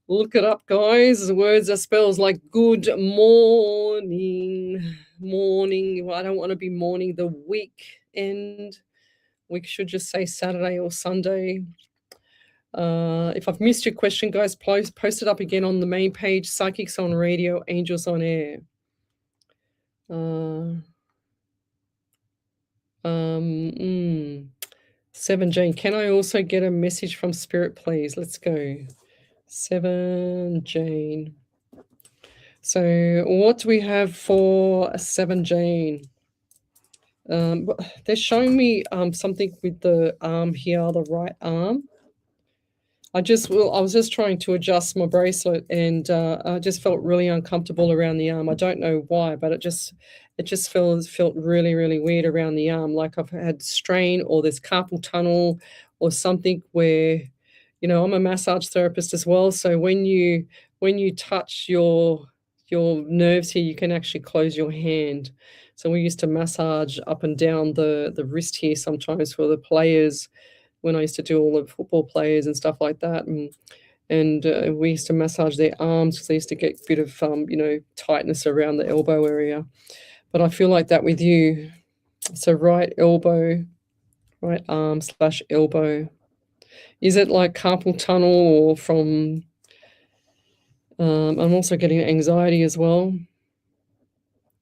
Look it up, guys. The words are spells like good morning. Morning. Well, I don't want to be morning the weekend. We should just say Saturday or Sunday. If I've missed your question, guys, post it up again on the main page. Psychics on Radio, Angels on Air. 7 Jane, can I also get a message from Spirit, please? Let's go. 7 Jane. So what do we have for 7 Jane? They're showing me something with the arm here, the right arm. I was just trying to adjust my bracelet, and I just felt really uncomfortable around the arm. I don't know why, but it just felt really, really weird around the arm, like I've had strain or there's carpal tunnel or something where, I'm a massage therapist as well. So when you touch your nerves here, you can actually close your hand. So we used to massage up and down the wrist here sometimes for the players when I used to do all the football players and stuff like that. And we used to massage their arms because they used to get a bit of, tightness around the elbow area. But I feel like that with you. So right elbow, right arm / elbow. Is it like carpal tunnel or from... I'm also getting anxiety as well.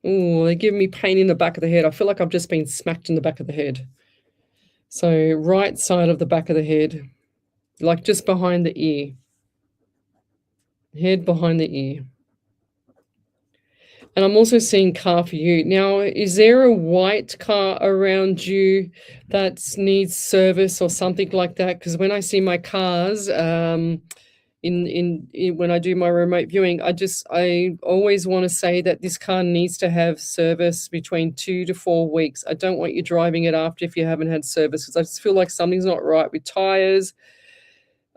Oh, they give me pain in the back of the head. I feel like I've just been smacked in the back of the head. So right side of the back of the head, like just behind the ear. Head behind the ear. And I'm also seeing car for you. Now, is there a white car around you that needs service or something like that? Because when I see my cars, when I do my remote viewing, I always want to say that this car needs to have service between 2 to 4 weeks. I don't want you driving it after if you haven't had service, because I just feel like something's not right with tires,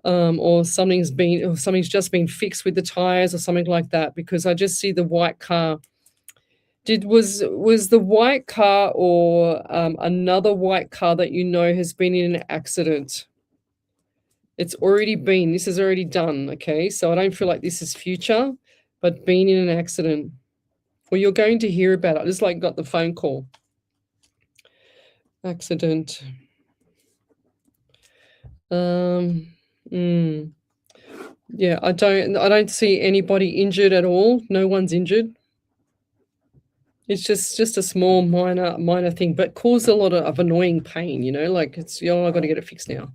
or something's just been fixed with the tires or something like that, because I just see the white car. Was the white car or another white car that has been in an accident? It's already been. This is already done, okay? So I don't feel like this is future, but been in an accident. Well, you're going to hear about it. I just got the phone call. Accident. Yeah, I don't see anybody injured at all. No one's injured. It's just a small minor thing, but caused a lot of annoying pain, like it's, I got to get it fixed now.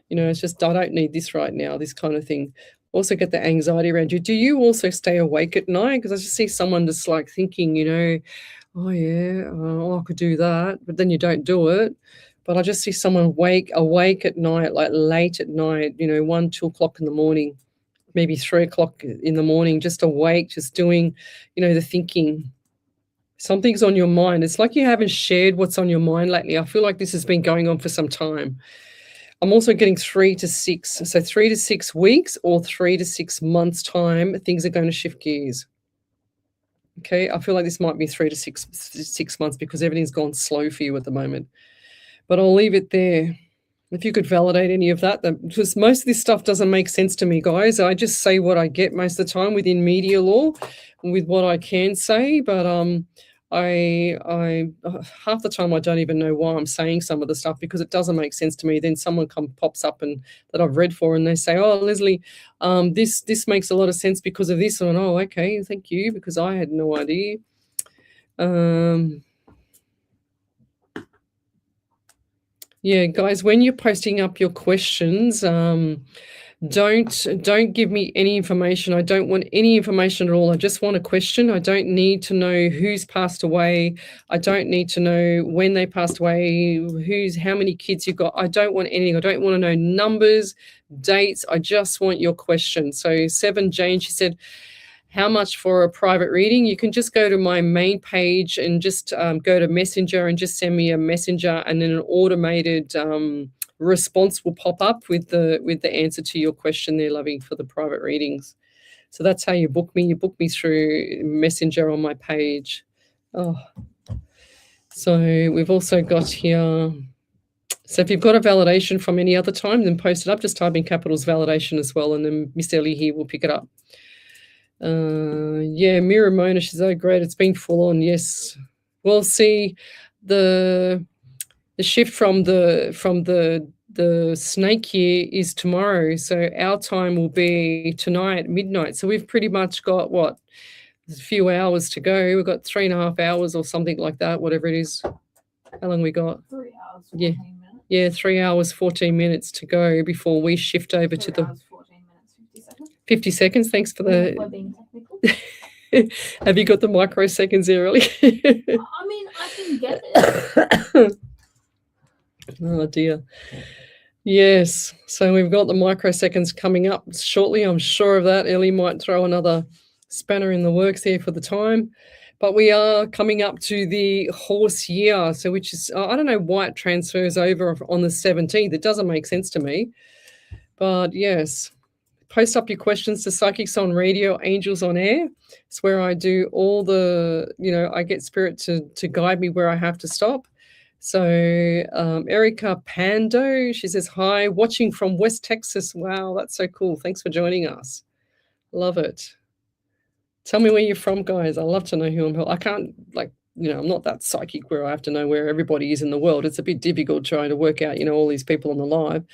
It's just, I don't need this right now, this kind of thing. Also get the anxiety around you. Do you also stay awake at night? Because I just see someone just thinking, oh yeah, I could do that, but then you don't do it. But I just see someone awake at night, like late at night, 1, 2 o'clock in the morning, maybe 3 o'clock in the morning, just awake, just doing, the thinking. Something's on your mind. It's like you haven't shared what's on your mind lately. I feel like this has been going on for some time. I'm also getting 3 to 6. So 3 to 6 weeks or 3 to 6 months time, things are going to shift gears. Okay, I feel like this might be 3 to 6 months because everything's gone slow for you at the moment. But I'll leave it there. If you could validate any of that, because most of this stuff doesn't make sense to me, guys. I just say what I get most of the time within media law, with what I can say. But I half the time I don't even know why I'm saying some of the stuff because it doesn't make sense to me. Then someone pops up and that I've read for, and they say, "Oh, Lesley, this makes a lot of sense because of this." And oh, okay, thank you, because I had no idea. Yeah, guys, when you're posting up your questions, don't give me any information. I don't want any information at all. I just want a question. I don't need to know who's passed away. I don't need to know when they passed away, how many kids you've got. I don't want anything. I don't want to know numbers, dates. I just want your question. So 7 Jane, she said, how much for a private reading? You can just go to my main page and just go to Messenger and just send me a messenger, and then an automated response will pop up with the answer to your question there, loving, for the private readings. So that's how you book me. You book me through Messenger on my page. Oh, so we've also got here So if you've got a validation from any other time, then post it up. Just type in capitals validation as well, and then Miss Ellie here will pick it up. Yeah, Mira Mona, she's so great. It's been full on. Yes. Well, see, the shift from the snake year is tomorrow. So our time will be tonight, midnight. So we've pretty much got what? A few hours to go. We've got 3.5 hours or something like that, whatever it is. How long we got? 3 hours, 14 Yeah. minutes. Yeah, 3 hours, 14 minutes to go before we shift over to 3 the hours, 14 minutes, 50 seconds. 50 seconds. Thanks for We're the. being technical. Have you got the microseconds early? I mean, I can get it. Oh dear. Yes. So we've got the microseconds coming up shortly. I'm sure of that. Ellie might throw another spanner in the works here for the time. But we are coming up to the horse year, so which is, I don't know why it transfers over on the 17th. It doesn't make sense to me. But yes, post up your questions to Psychics on Radio, Angels on Air. It's where I do all the, I get spirit to guide me where I have to stop. So Erica Pando, she says, hi, watching from West Texas. Wow, that's so cool. Thanks for joining us. Love it. Tell me where you're from, guys. I love to know who I'm. I can't, I'm not that psychic where I have to know where everybody is in the world. It's a bit difficult trying to work out, all these people on the live.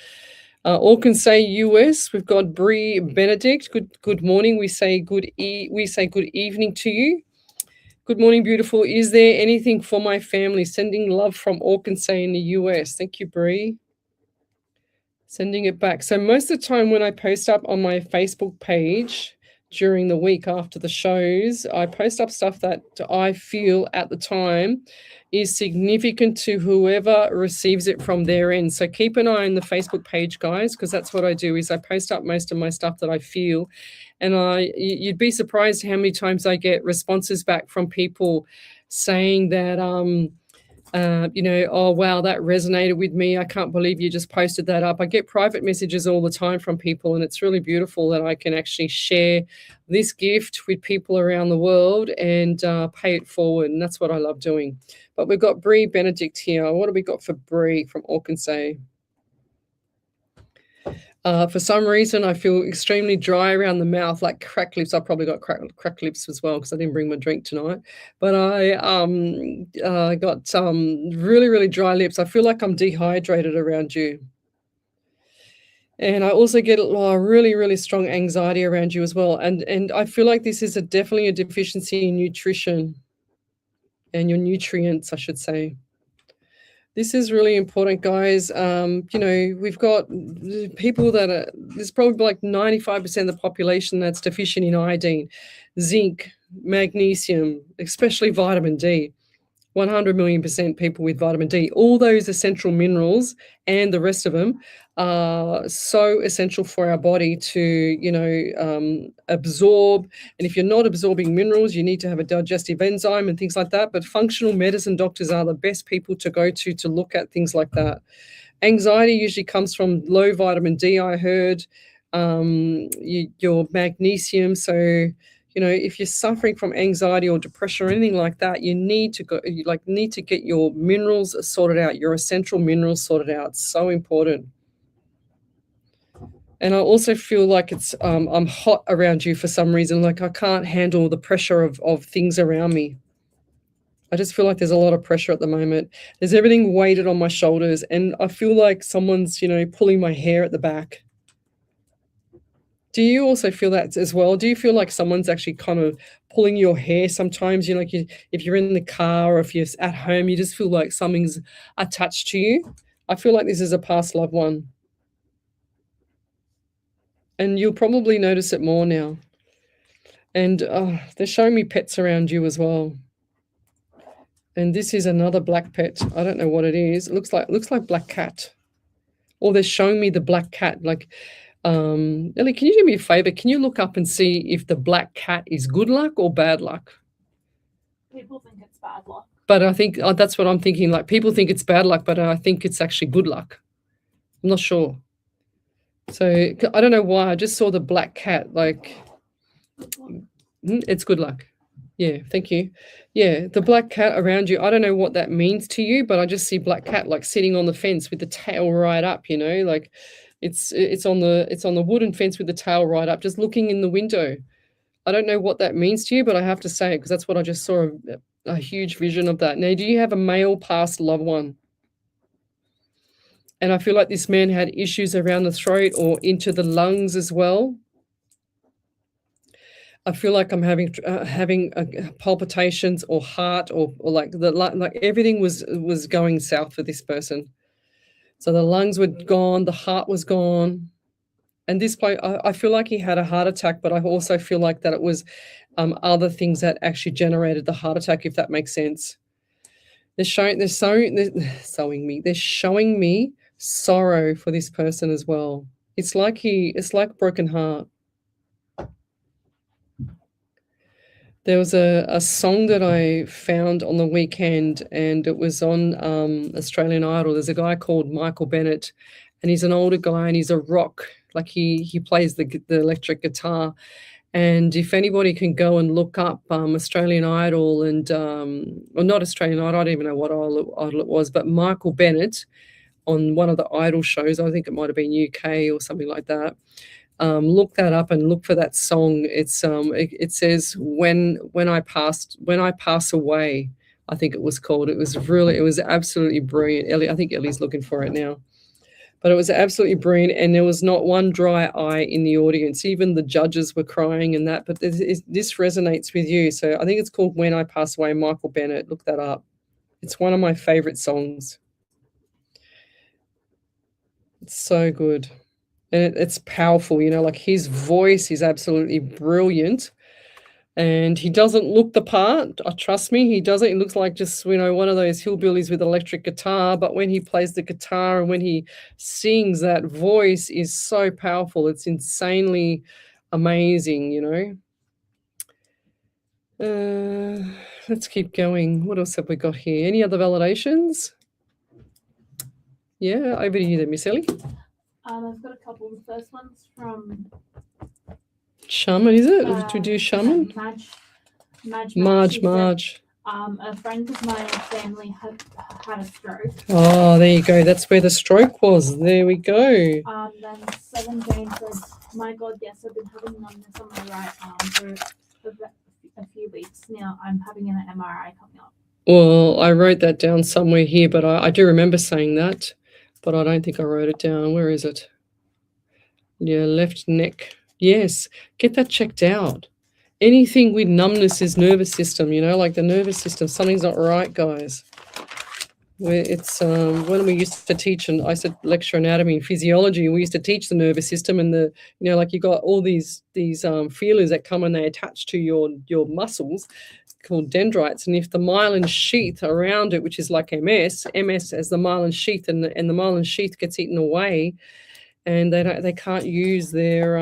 All can say US. We've got Bree Benedict. Good morning. We say good evening to you. Good morning, beautiful. Is there anything for my family? Sending love from Orkansas in the US. Thank you, Bree. Sending it back. So most of the time when I post up on my Facebook page during the week after the shows, I post up stuff that I feel at the time is significant to whoever receives it from their end. So keep an eye on the Facebook page, guys, because that's what I do is I post up most of my stuff that I feel. And you'd be surprised how many times I get responses back from people saying that, oh, wow, that resonated with me. I can't believe you just posted that up. I get private messages all the time from people, and it's really beautiful that I can actually share this gift with people around the world and pay it forward. And that's what I love doing. But we've got Bree Benedict here. What have we got for Bree from Orkansas? For some reason, I feel extremely dry around the mouth, like cracked lips. I probably got cracked lips as well because I didn't bring my drink tonight. But I got really, really dry lips. I feel like I'm dehydrated around you. And I also get really, really strong anxiety around you as well. And I feel like this is definitely a deficiency in nutrition and your nutrients, I should say. This is really important, guys. We've got people there's probably like 95% of the population that's deficient in iodine, zinc, magnesium, especially vitamin D. 100 million% people with vitamin D. All those essential minerals and the rest of them are so essential for our body to, absorb. And if you're not absorbing minerals, you need to have a digestive enzyme and things like that. But functional medicine doctors are the best people to go to look at things like that. Anxiety usually comes from low vitamin D, I heard, your magnesium. So, if you're suffering from anxiety or depression or anything like that, you need to get your minerals sorted out, your essential minerals sorted out. It's so important. And I also feel like I'm hot around you for some reason. Like I can't handle the pressure of things around me. I just feel like there's a lot of pressure at the moment. There's everything weighted on my shoulders, and I feel like someone's, pulling my hair at the back. Do you also feel that as well? Do you feel like someone's actually kind of pulling your hair sometimes? If you're in the car or if you're at home, you just feel like something's attached to you. I feel like this is a past loved one. And you'll probably notice it more now. And they're showing me pets around you as well. And this is another black pet. I don't know what it is. It looks like black cat. Or they're showing me the black cat. Like, Ellie, can you do me a favor? Can you look up and see if the black cat is good luck or bad luck? People think it's bad luck. But I think that's what I'm thinking. Like people think it's bad luck, but I think it's actually good luck. I'm not sure. So I don't know why. I just saw the black cat. Like, it's good luck. Yeah, thank you. Yeah, the black cat around you. I don't know what that means to you, but I just see black cat like sitting on the fence with the tail right up. You know, like it's on the wooden fence with the tail right up, just looking in the window. I don't know what that means to you, but I have to say it because that's what I just saw a huge vision of that. Now, do you have a male past loved one? And I feel like this man had issues around the throat or into the lungs as well. I feel like I'm having palpitations or heart or like everything was going south for this person. So the lungs were gone, the heart was gone, and this point I feel like he had a heart attack, but I also feel like that it was other things that actually generated the heart attack, if that makes sense. They're showing me sorrow for this person as well. It's like broken heart. There was a song that I found on the weekend, and it was on Australian Idol. There's a guy called Michael Bennett, and he's an older guy, and he's a rock. Like he plays the electric guitar. And if anybody can go and look up Australian Idol and well, not Australian Idol, I don't even know what idol it was, but Michael Bennett on one of the Idol shows, I think it might have been UK or something like that. Look that up and look for that song. It's it says when I pass away, I think it was called. It was absolutely brilliant. Ellie, I think Ellie's looking for it now. But it was absolutely brilliant, and there was not one dry eye in the audience. Even the judges were crying and that, but this resonates with you. So I think it's called When I Pass Away, Michael Bennett. Look that up. It's one of my favorite songs. It's so good. And it's powerful, you know, like his voice is absolutely brilliant. And he doesn't look the part. Trust me, he doesn't. He looks like just, you know, one of those hillbillies with electric guitar. But when he plays the guitar and when he sings, that voice is so powerful. It's insanely amazing, you know. Let's keep going. What else have we got here? Any other validations? Yeah, over to you then, Miss Ellie. I've got a couple. The first one's from Shaman, is it? To do Shaman? Marge. A friend of my family had a stroke. Oh, there you go. That's where the stroke was. There we go. Then 7 Jane says, "My God, yes, I've been having numbness on my right arm for a few weeks now. I'm having an MRI coming up." Well, I wrote that down somewhere here, but I do remember saying that, but I don't think I wrote it down. Where is it? Yeah, left neck. Yes, get that checked out. Anything with numbness is nervous system, you know, like the nervous system. Something's not right, guys. Where it's when we used to teach, and I used to lecture anatomy and physiology, we used to teach the nervous system, and like you got all these feelers that come and they attach to your muscles, called dendrites, and if the myelin sheath around it, which is like MS as the myelin sheath, and the myelin sheath gets eaten away, and they can't use their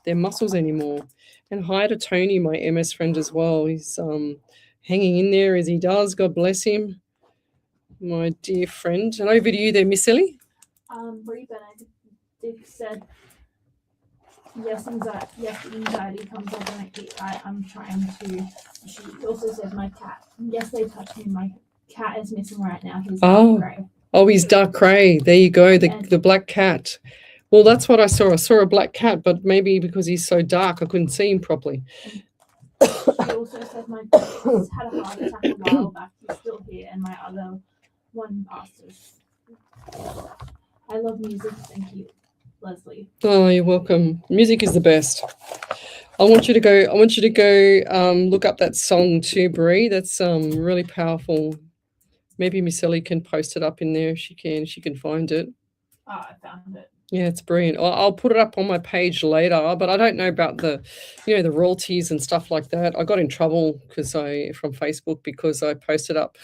muscles anymore. And hi to Tony, my MS friend as well. He's hanging in there as he does. God bless him, my dear friend. And over to you there, Miss Ellie. Brie Benedict said, yes, anxiety comes up when I eat right. I'm trying to. She also said, my cat. Yes, they touched me. My cat is missing right now. He's dark grey. Oh, he's dark grey. There you go, the black cat. Well, that's what I saw. I saw a black cat, but maybe because he's so dark, I couldn't see him properly. She also said my dad had a heart attack a while back. He's still here, and my other one passed us. I love music. Thank you, Leslie. Oh, you're welcome. Music is the best. I want you to go look up that song too, Brie. That's really powerful. Maybe Miss Ellie can post it up in there if she can. She can find it. Oh, I found it. Yeah, it's brilliant. I'll put it up on my page later, but I don't know about the royalties and stuff like that. I got in trouble from Facebook because I posted up,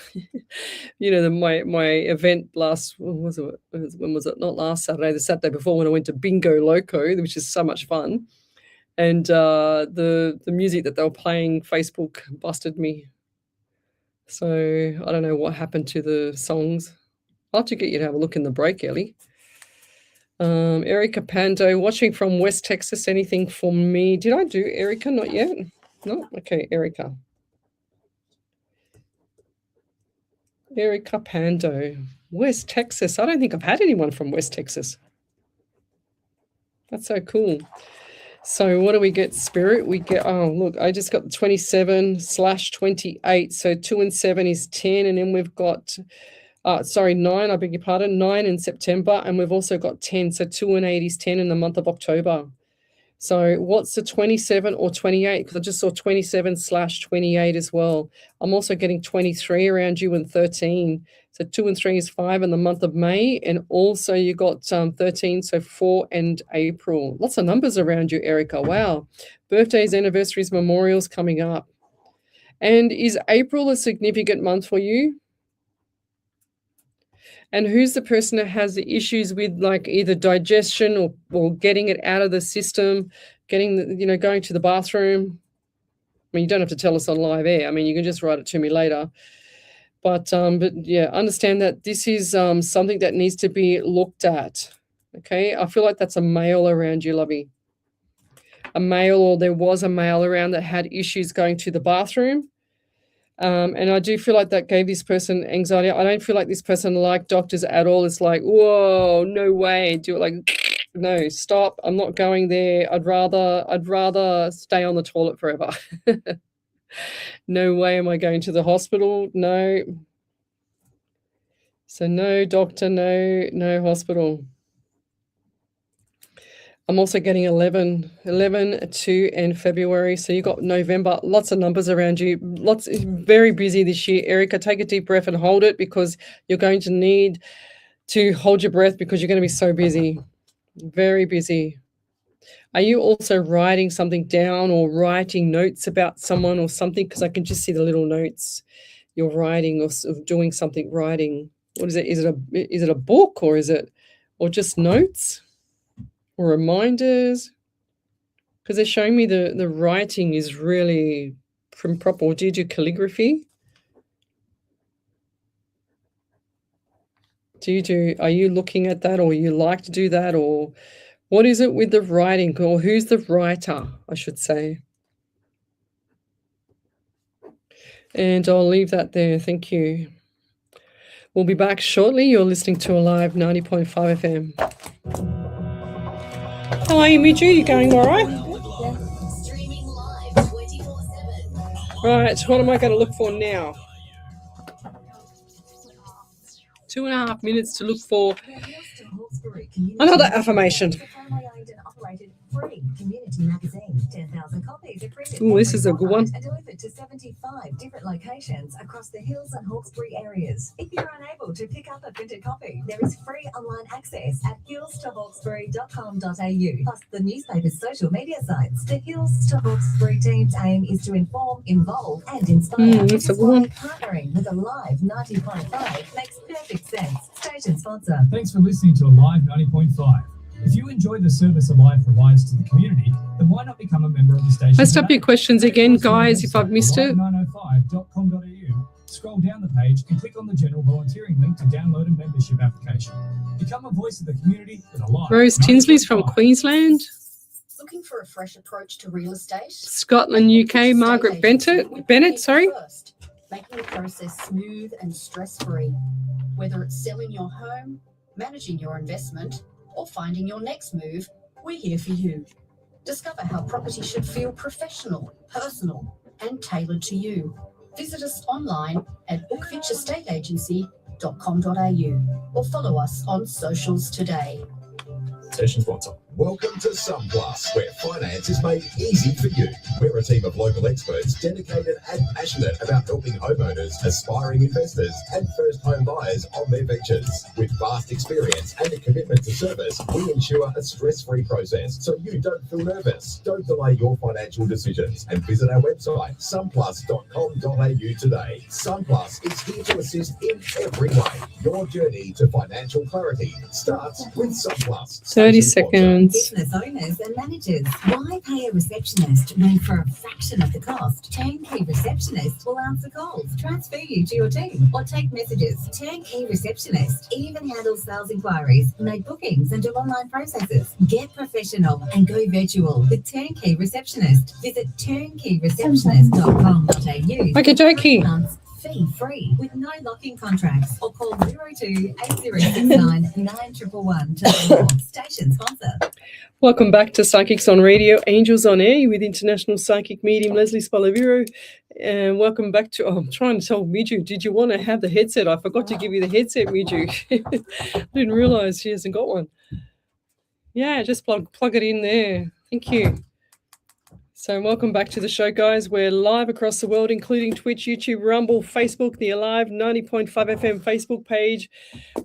my event when was it? Not last Saturday, the Saturday before, when I went to Bingo Loco, which is so much fun. And the music that they were playing, Facebook busted me. So I don't know what happened to the songs. I'll have to get you to have a look in the break, Ellie. Erica Pando, watching from West Texas. Anything for me? Did I do Erica? Not yet. No? Okay, Erica. Erica Pando, West Texas. I don't think I've had anyone from West Texas. That's so cool. So what do we get, Spirit? We get, oh, look, I just got the 27/28. So 2 and 7 is 10. And then we've got, 9, I beg your pardon, 9 in September. And we've also got 10. So 2 and 8 is 10 in the month of October. So what's the 27 or 28? Because I just saw 27/28 as well. I'm also getting 23 around you and 13. So 2 and 3 is 5 in the month of May. And also you got 13, so 4 and April. Lots of numbers around you, Erica. Wow. Birthdays, anniversaries, memorials coming up. And is April a significant month for you? And who's the person that has the issues with like either digestion or getting it out of the system, going to the bathroom? I mean, you don't have to tell us on live air. I mean, you can just write it to me later. But yeah, understand that this is something that needs to be looked at. Okay, I feel like that's a male around you, lovey. A male, or there was a male around that had issues going to the bathroom. And I do feel like that gave this person anxiety. I don't feel like this person liked doctors at all. It's like, whoa, no way. Do it like, no, stop. I'm not going there. I'd rather stay on the toilet forever. No way am I going to the hospital. No. So no doctor, no hospital. I'm also getting 11, 2, and February. So you got November, lots of numbers around you. Very busy this year. Erica, take a deep breath and hold it, because you're going to need to hold your breath because you're going to be so busy. Very busy. Are you also writing something down or writing notes about someone or something? Because I can just see the little notes you're writing or doing something writing. What is it? Is it a book, or just notes? Or reminders, because they're showing me the writing is really prim proper. Or do you do calligraphy? Are you looking at that, or you like to do that, or what is it with the writing, or who's the writer, I should say? And I'll leave that there. Thank you. We'll be back shortly. You're listening to a live 90.5 FM. Hello, Miju. You going all right? Right. What am I going to look for now? 2.5 minutes to look for another affirmation. Free community magazine, 10,000 copies are printed. Ooh, this is a good one. And delivered to 75 different locations across the Hills and Hawkesbury areas. If you're unable to pick up a printed copy, there is free online access at hillstohawkesbury.com.au. Plus the newspaper's social media sites. The Hills to Hawkesbury team's aim is to inform, involve, and inspire. That's a good one. Partnering with a live 90.5 makes perfect sense. Station sponsor. Thanks for listening to a live 90.5. If you enjoy the service Alive provides to the community, then why not become a member of the station? Let's stop your questions again, guys, if I've missed it. 905.com.au. Scroll down the page and click on the general volunteering link to download a membership application. Become a voice of the community with Alive. Rose Tinsley's from Queensland. Looking for a fresh approach to real estate? Scotland, UK, Margaret Bennett, First, making the process smooth and stress-free. Whether it's selling your home, managing your investment, or finding your next move, we're here for you. Discover how property should feel professional, personal, and tailored to you. Visit us online at bookfitchestateagency.com.au or follow us on socials today. Station sponsor. Welcome to SunPlus, where finance is made easy for you. We're a team of local experts dedicated and passionate about helping homeowners, aspiring investors, and first home buyers on their ventures. With vast experience and a commitment to service, we ensure a stress-free process so you don't feel nervous. Don't delay your financial decisions and visit our website, sunplus.com.au today. SunPlus is here to assist in every way. Your journey to financial clarity starts with SunPlus. 30 seconds. Business owners and managers, why pay a receptionist when for a fraction of the cost? Turnkey Receptionist will answer calls, transfer you to your team, or take messages. Turnkey Receptionist even handles sales inquiries, make bookings, and do online processes. Get professional and go virtual with Turnkey Receptionist. Visit turnkeyreceptionist.com.au. Okay, dokie. fee-free with no lock-in contracts or call 02 8069 9111 to learn more. Station sponsor. Welcome back to Psychics on Radio, Angels on Air with International Psychic Medium Lesley Spaliviero. And welcome back to, I'm trying to tell Miju, did you want to have the headset? I forgot to give you the headset, Miju. I didn't realize she hasn't got one. Yeah, just plug it in there. Thank you. So welcome back to the show, guys. We're live across the world, including Twitch, YouTube, Rumble, Facebook, the Alive 90.5 FM Facebook page,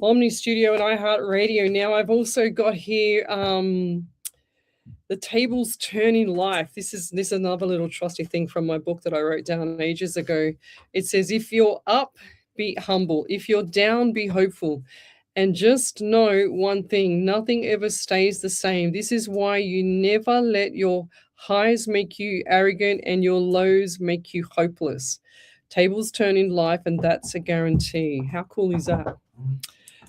Omni Studio, and iHeartRadio. Now, I've also got here The Tables Turn in Life. This is another little trusty thing from my book that I wrote down ages ago. It says, if you're up, be humble. If you're down, be hopeful. And just know one thing, nothing ever stays the same. This is why you never let your highs make you arrogant and your lows make you hopeless. Tables turn in life, and that's a guarantee. How cool is that?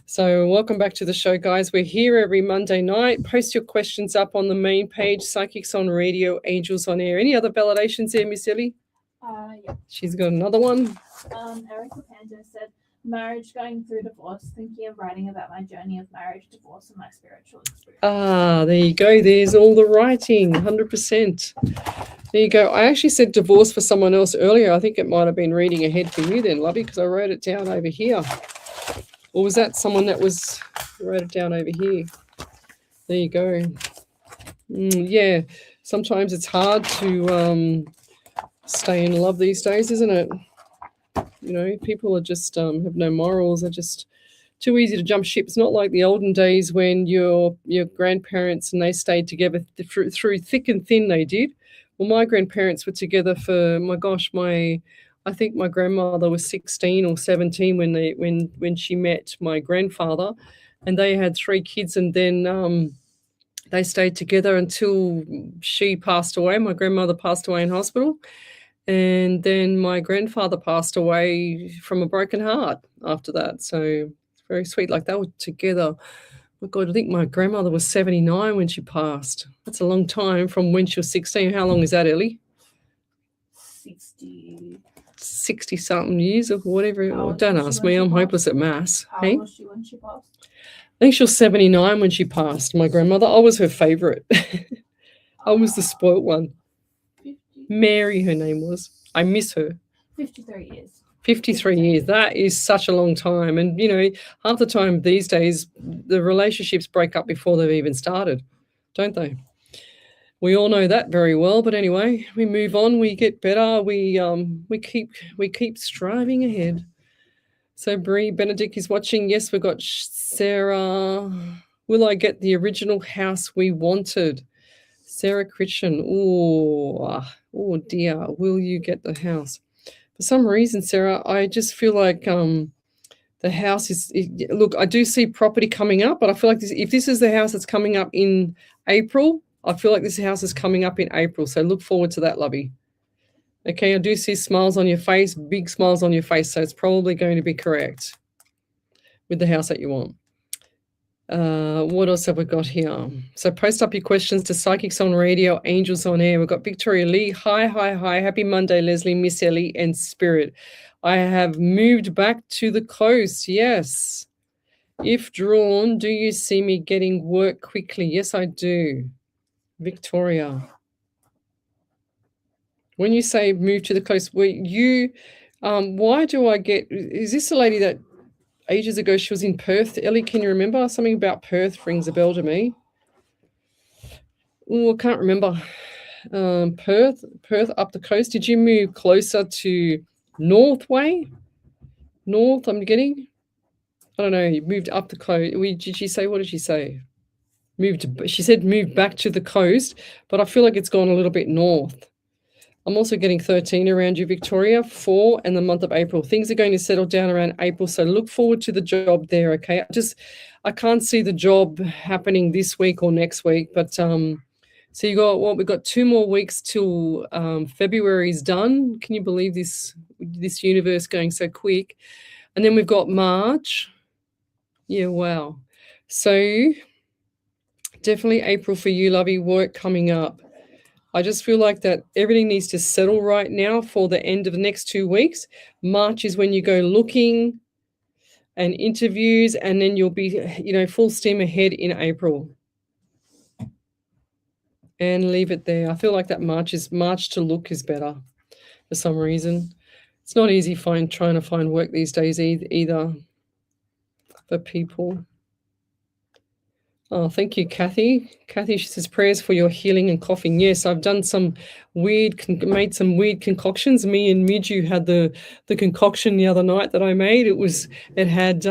So welcome back to the show, guys. We're here every Monday night. Post your questions up on the main page, Psychics on Radio, Angels on Air. Any other validations there, Miss Ellie? Yeah. She's got another one. Erica Panto said, marriage, going through divorce, thinking of writing about my journey of marriage, divorce, and my spiritual experience. Ah, there you go. There's all the writing, 100%. There you go. I actually said divorce for someone else earlier. I think it might have been reading ahead for you then, Lovey, because I wrote it down over here. Or was that someone that wrote it down over here? There you go. Yeah, sometimes it's hard to stay in love these days, isn't it? You know, people are just have no morals. They're just too easy to jump ship. It's not like the olden days when your grandparents and they stayed together through thick and thin. They did. Well, my grandparents were together for I think my grandmother was 16 or 17 when she met my grandfather, and they had 3 kids, and then they stayed together until she passed away. My grandmother passed away in hospital. And then my grandfather passed away from a broken heart after that. So it's very sweet. Like they were together. Oh God, I think my grandmother was 79 when she passed. That's a long time from when she was 16. How long is that, Ellie? 60 something years or whatever. Don't ask me. I'm hopeless at maths. How Hey? old was she when she passed? I think she was 79 when she passed, my grandmother. I was her favorite. I was the spoilt one. Mary, her name was. I miss her. 53 years. 53 years. That is such a long time. And, you know, half the time these days, the relationships break up before they've even started, don't they? We all know that very well. But anyway, we move on. We get better. We keep striving ahead. So Bree Benedict is watching. Yes, we've got Sarah. Will I get the original house we wanted? Sarah Christian. Oh dear. Will you get the house? For some reason, Sarah, I just feel like the house is. Look, I do see property coming up, but I feel like if this is the house that's coming up in April, I feel like this house is coming up in April. So look forward to that, lovey. Okay, I do see smiles on your face, big smiles on your face. So it's probably going to be correct with the house that you want. What else have we got here? So post up your questions to Psychics on Radio, Angels on Air. We've got Victoria Lee. Hi. Happy Monday, Leslie, Miss Ellie, and Spirit. I have moved back to the coast. Yes. If drawn, do you see me getting work quickly? Yes, I do. Victoria. When you say move to the coast, why do I get, is this the lady that ages ago she was in Perth? Ellie, can you remember? Something about Perth rings a bell to me. Oh, I can't remember. Perth up the coast. Did you move closer to Northway? North, I'm getting? I don't know. You moved up the coast. Did she say, what did she say? She said move back to the coast, but I feel like it's gone a little bit north. I'm also getting 13 around you, Victoria, 4 and the month of April. Things are going to settle down around April, so look forward to the job there, okay? I can't see the job happening this week or next week, but so we've got 2 more weeks till February is done. Can you believe this universe going so quick? And then we've got March. Yeah, wow. So definitely April for you, lovey, work coming up. I just feel like that everything needs to settle right now for the end of the next 2 weeks. March is when you go looking and interviews, and then you'll be, full steam ahead in April. And leave it there. I feel like that March to look is better for some reason. It's not easy trying to find work these days either for people. Oh, thank you, Kathy. Kathy, she says, prayers for your healing and coughing. Yes, I've done made some weird concoctions. Me and Miju had the concoction the other night that I made. It had,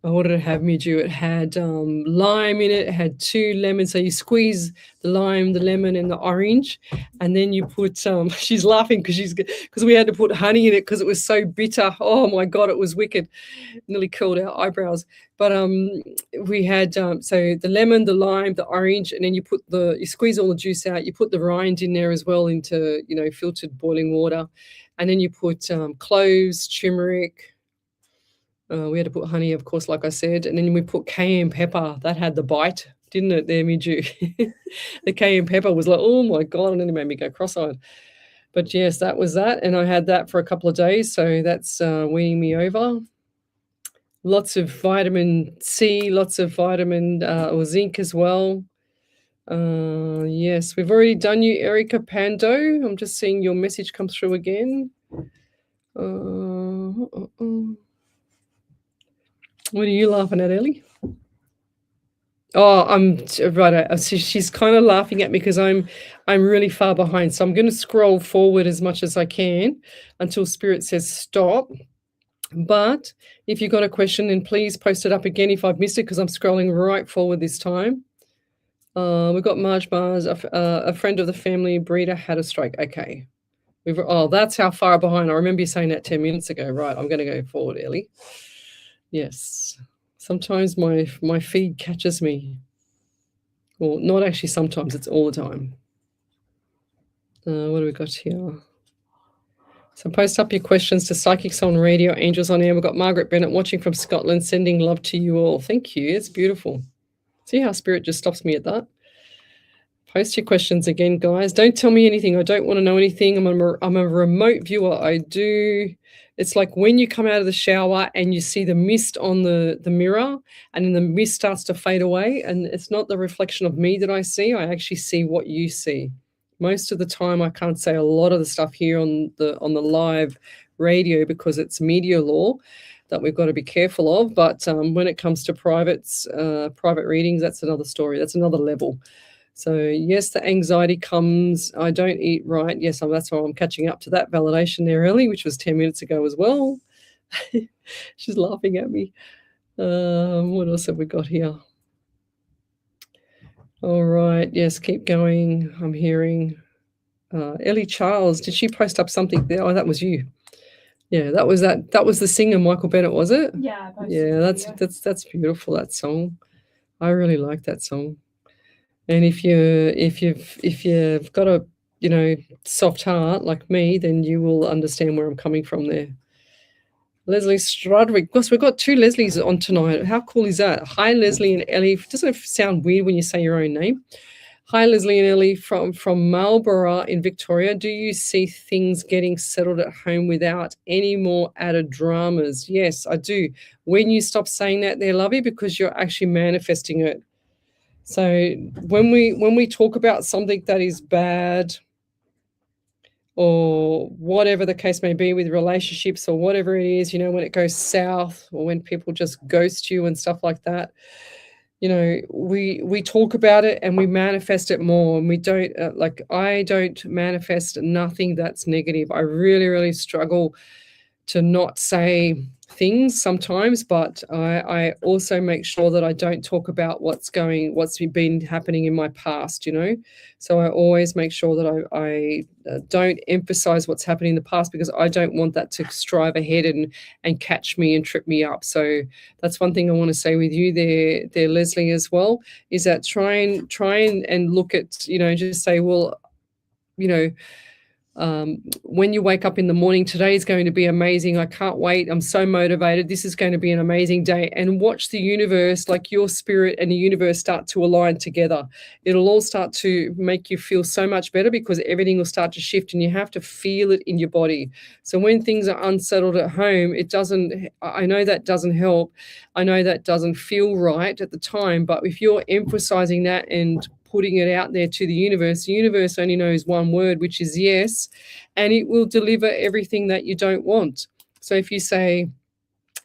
what did it have, Miju? It had lime in it. It had 2 lemons. So you squeeze the lime, the lemon, and the orange, and then you put. She's laughing because we had to put honey in it because it was so bitter. Oh my God, it was wicked. Nearly curled our eyebrows. But we had so the lemon, the lime, the orange, and then you squeeze all the juice out. You put the rind in there as well into filtered boiling water, and then you put cloves, turmeric. We had to put honey, of course, like I said, and then we put cayenne pepper. That had the bite, didn't it, there, Miju? The cayenne pepper was like, oh my God, and then it made me go cross-eyed. But yes, that was that, and I had that for a couple of days, so that's weaning me over. Lots of vitamin C, lots of vitamin or zinc as well. Yes, we've already done you, Erica Pando. I'm just seeing your message come through again. What are you laughing at, Ellie? Oh, I'm right. She's kind of laughing at me because I'm really far behind. So I'm going to scroll forward as much as I can until Spirit says stop. But if you've got a question, then please post it up again if I've missed it, because I'm scrolling right forward this time. We've got Marge Mars, a friend of the family, breeder, had a stroke. Okay. That's how far behind. I remember you saying that 10 minutes ago. Right, I'm going to go forward, Ellie. Yes. Sometimes my feed catches me. Well, not actually sometimes, it's all the time. What do we got here? So post up your questions to Psychics on Radio, Angels on Air. We've got Margaret Bennett watching from Scotland, sending love to you all. Thank you. It's beautiful. See how Spirit just stops me at that? Post your questions again, guys. Don't tell me anything. I don't want to know anything. I'm a remote viewer. It's like when you come out of the shower and you see the mist on the mirror, and then the mist starts to fade away, and it's not the reflection of me that I see. I actually see what you see. Most of the time, I can't say a lot of the stuff here on the live radio because it's media law that we've got to be careful of. But when it comes to private readings, that's another story. That's another level. So yes, the anxiety comes. I don't eat right. Yes, that's why I'm catching up to that validation there early, which was 10 minutes ago as well. She's laughing at me. What else have we got here? All right. Yes, keep going. I'm hearing Ellie Charles. Did she post up something there? Oh, that was you. Yeah, that was the singer Michael Bennett, was it? Yeah. Yeah, that's beautiful, that song. I really like that song. And if you've got a soft heart like me, then you will understand where I'm coming from there. Leslie Strudwick. Of course, we've got 2 Leslies on tonight. How cool is that? Hi, Leslie and Ellie. Doesn't it sound weird when you say your own name? Hi, Leslie and Ellie from Marlborough in Victoria. Do you see things getting settled at home without any more added dramas? Yes, I do. When you stop saying that there, lovey, because you're actually manifesting it. So when we talk about something that is bad, or whatever the case may be with relationships or whatever it is, when it goes south or when people just ghost you and stuff like that, we talk about it and we manifest it more, and we don't I don't manifest nothing that's negative. I really, really struggle to not say things sometimes, but I also make sure that I don't talk about what's been happening in my past, So I always make sure that I don't emphasize what's happening in the past, because I don't want that to strive ahead and catch me and trip me up. So that's one thing I want to say with you there, Leslie, as well, is that try and look at, just say, well, when you wake up in the morning, today is going to be amazing. I can't wait. I'm so motivated. This is going to be an amazing day. And watch the universe, like your spirit and the universe, start to align together. It'll all start to make you feel so much better because everything will start to shift and you have to feel it in your body. So when things are unsettled at home, I know that doesn't help. I know that doesn't feel right at the time, but if you're emphasizing that and putting it out there to the universe only knows one word, which is yes, and it will deliver everything that you don't want. So if you say,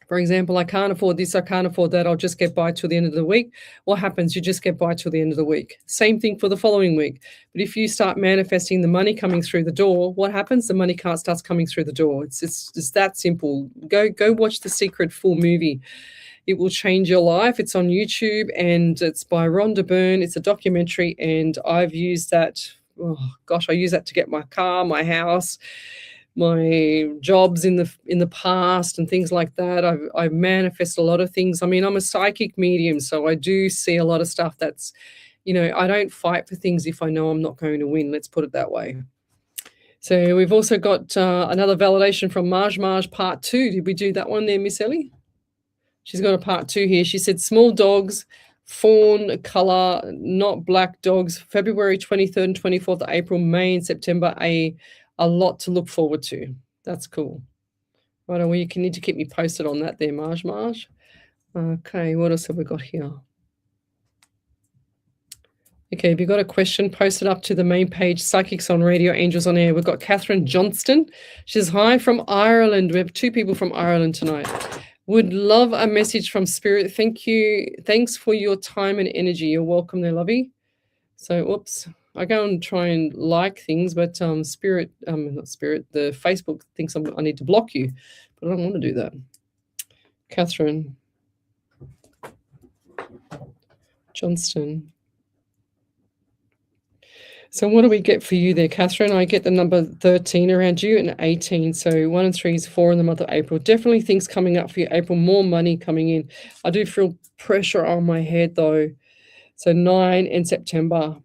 for example, I can't afford this, I can't afford that, I'll just get by till the end of the week, what happens? You just get by till the end of the week. Same thing for the following week. But if you start manifesting the money coming through the door, what happens? The money starts coming through the door. It's that simple. Go watch the Secret full movie. It will change your life. It's on YouTube and it's by Rhonda Byrne. It's a documentary and I've used that. Oh gosh, I use that to get my car, my house, my jobs in the past and things like that. I've manifested a lot of things. I mean, I'm a psychic medium, so I do see a lot of stuff that's, I don't fight for things if I know I'm not going to win. Let's put it that way. So we've also got another validation from Marge part 2. Did we do that one there, Miss Ellie? She's got a part 2 here. She said, small dogs, fawn color, not black dogs, February 23rd and 24th of April, May and September, a lot to look forward to. That's cool. Right, well, you need to keep me posted on that there, Marge. Okay, what else have we got here? Okay, if you've got a question, post it up to the main page, Psychics on Radio, Angels on Air. We've got Catherine Johnston. She says, hi from Ireland. We have 2 people from Ireland tonight. Would love a message from Spirit. Thank you. Thanks for your time and energy. You're welcome there, lovey. So, oops. I go and try and like things, but not Spirit, the Facebook thinks I need to block you, but I don't want to do that. Catherine Johnston. So what do we get for you there, Catherine? I get the number 13 around you and 18. So 1 and 3 is 4 in the month of April. Definitely things coming up for you, April. More money coming in. I do feel pressure on my head, though. So 9 and September.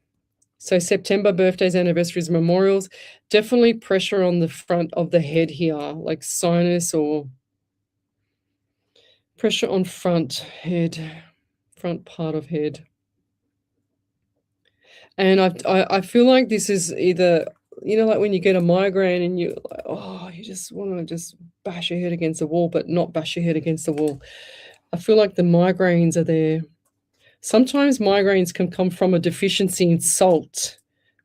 So September, birthdays, anniversaries, memorials. Definitely pressure on the front of the head here, like sinus or pressure on front part of head. And I feel like this is either, like when you get a migraine and you just want to just bash your head against the wall, but not bash your head against the wall. I feel like the migraines are there. Sometimes migraines can come from a deficiency in salt.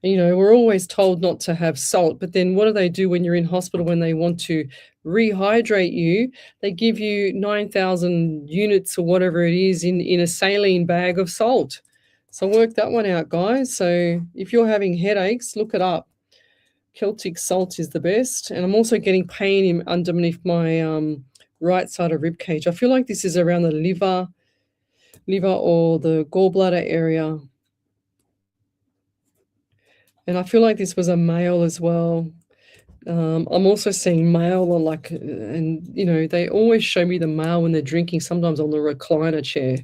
We're always told not to have salt, but then what do they do when you're in hospital when they want to rehydrate you? They give you 9,000 units or whatever it is in a saline bag of salt. So work that one out, guys. So if you're having headaches, look it up. Celtic salt is the best. And I'm also getting pain underneath my right side of rib cage. I feel like this is around the liver or the gallbladder area. And I feel like this was a male as well. I'm also seeing male they always show me the male when they're drinking, sometimes on the recliner chair,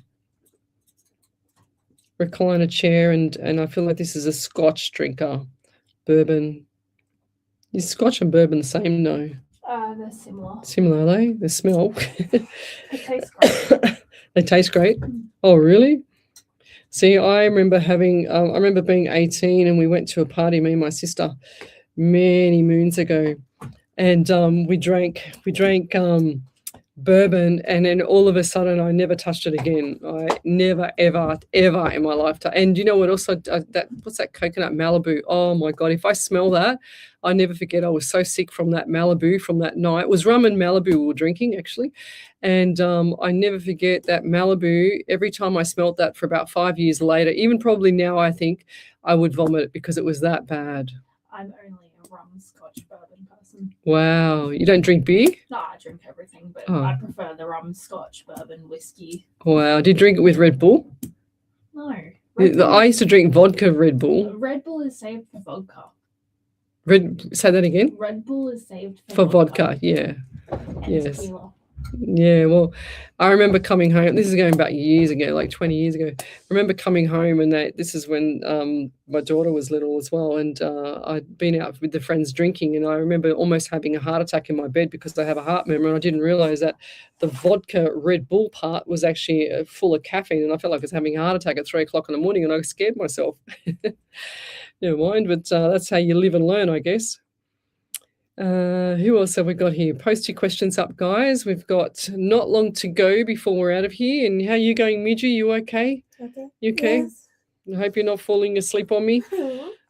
and I feel like this is a Scotch drinker, bourbon. Is Scotch and bourbon the same? No. They're similar. Similar, are they? They smell. They taste great. They taste great? Oh, really? See, I remember being 18 and we went to a party, me and my sister, many moons ago, and we drank bourbon, and then all of a sudden I never touched it again. I never, ever in my lifetime. And you know what else? What's that coconut Malibu? Oh my God, if I smell that, I never forget. I was so sick from that Malibu from that night. It was rum and Malibu we were drinking, actually. And I never forget that Malibu. Every time I smelled that for about 5 years later, even probably now, I think I would vomit because it was that bad. I'm only a rum, Scotch, bourbon person. Wow. You don't drink beer? No, I drink everything, but I prefer the rum, Scotch, bourbon, whiskey. Wow. Did you drink it with Red Bull? No. I used to drink vodka Red Bull. Red Bull is saved for vodka. Say that again? Red Bull is saved for vodka. Yeah. And yes. tequila. Yeah, well, I remember coming home. This is going back years ago, like 20 years ago. I remember coming home, and this is when my daughter was little as well, and I'd been out with the friends drinking, and I remember almost having a heart attack in my bed because I have a heart murmur, and I didn't realize that the vodka Red Bull part was actually full of caffeine, and I felt like I was having a heart attack at 3 o'clock in the morning, and I scared myself. Never mind, but that's how you live and learn, I guess. Who else have we got here? Post your questions up, guys. We've got not long to go before we're out of here. And how are you going, Midgie? You okay? Okay. You okay? Yes. I hope you're not falling asleep on me.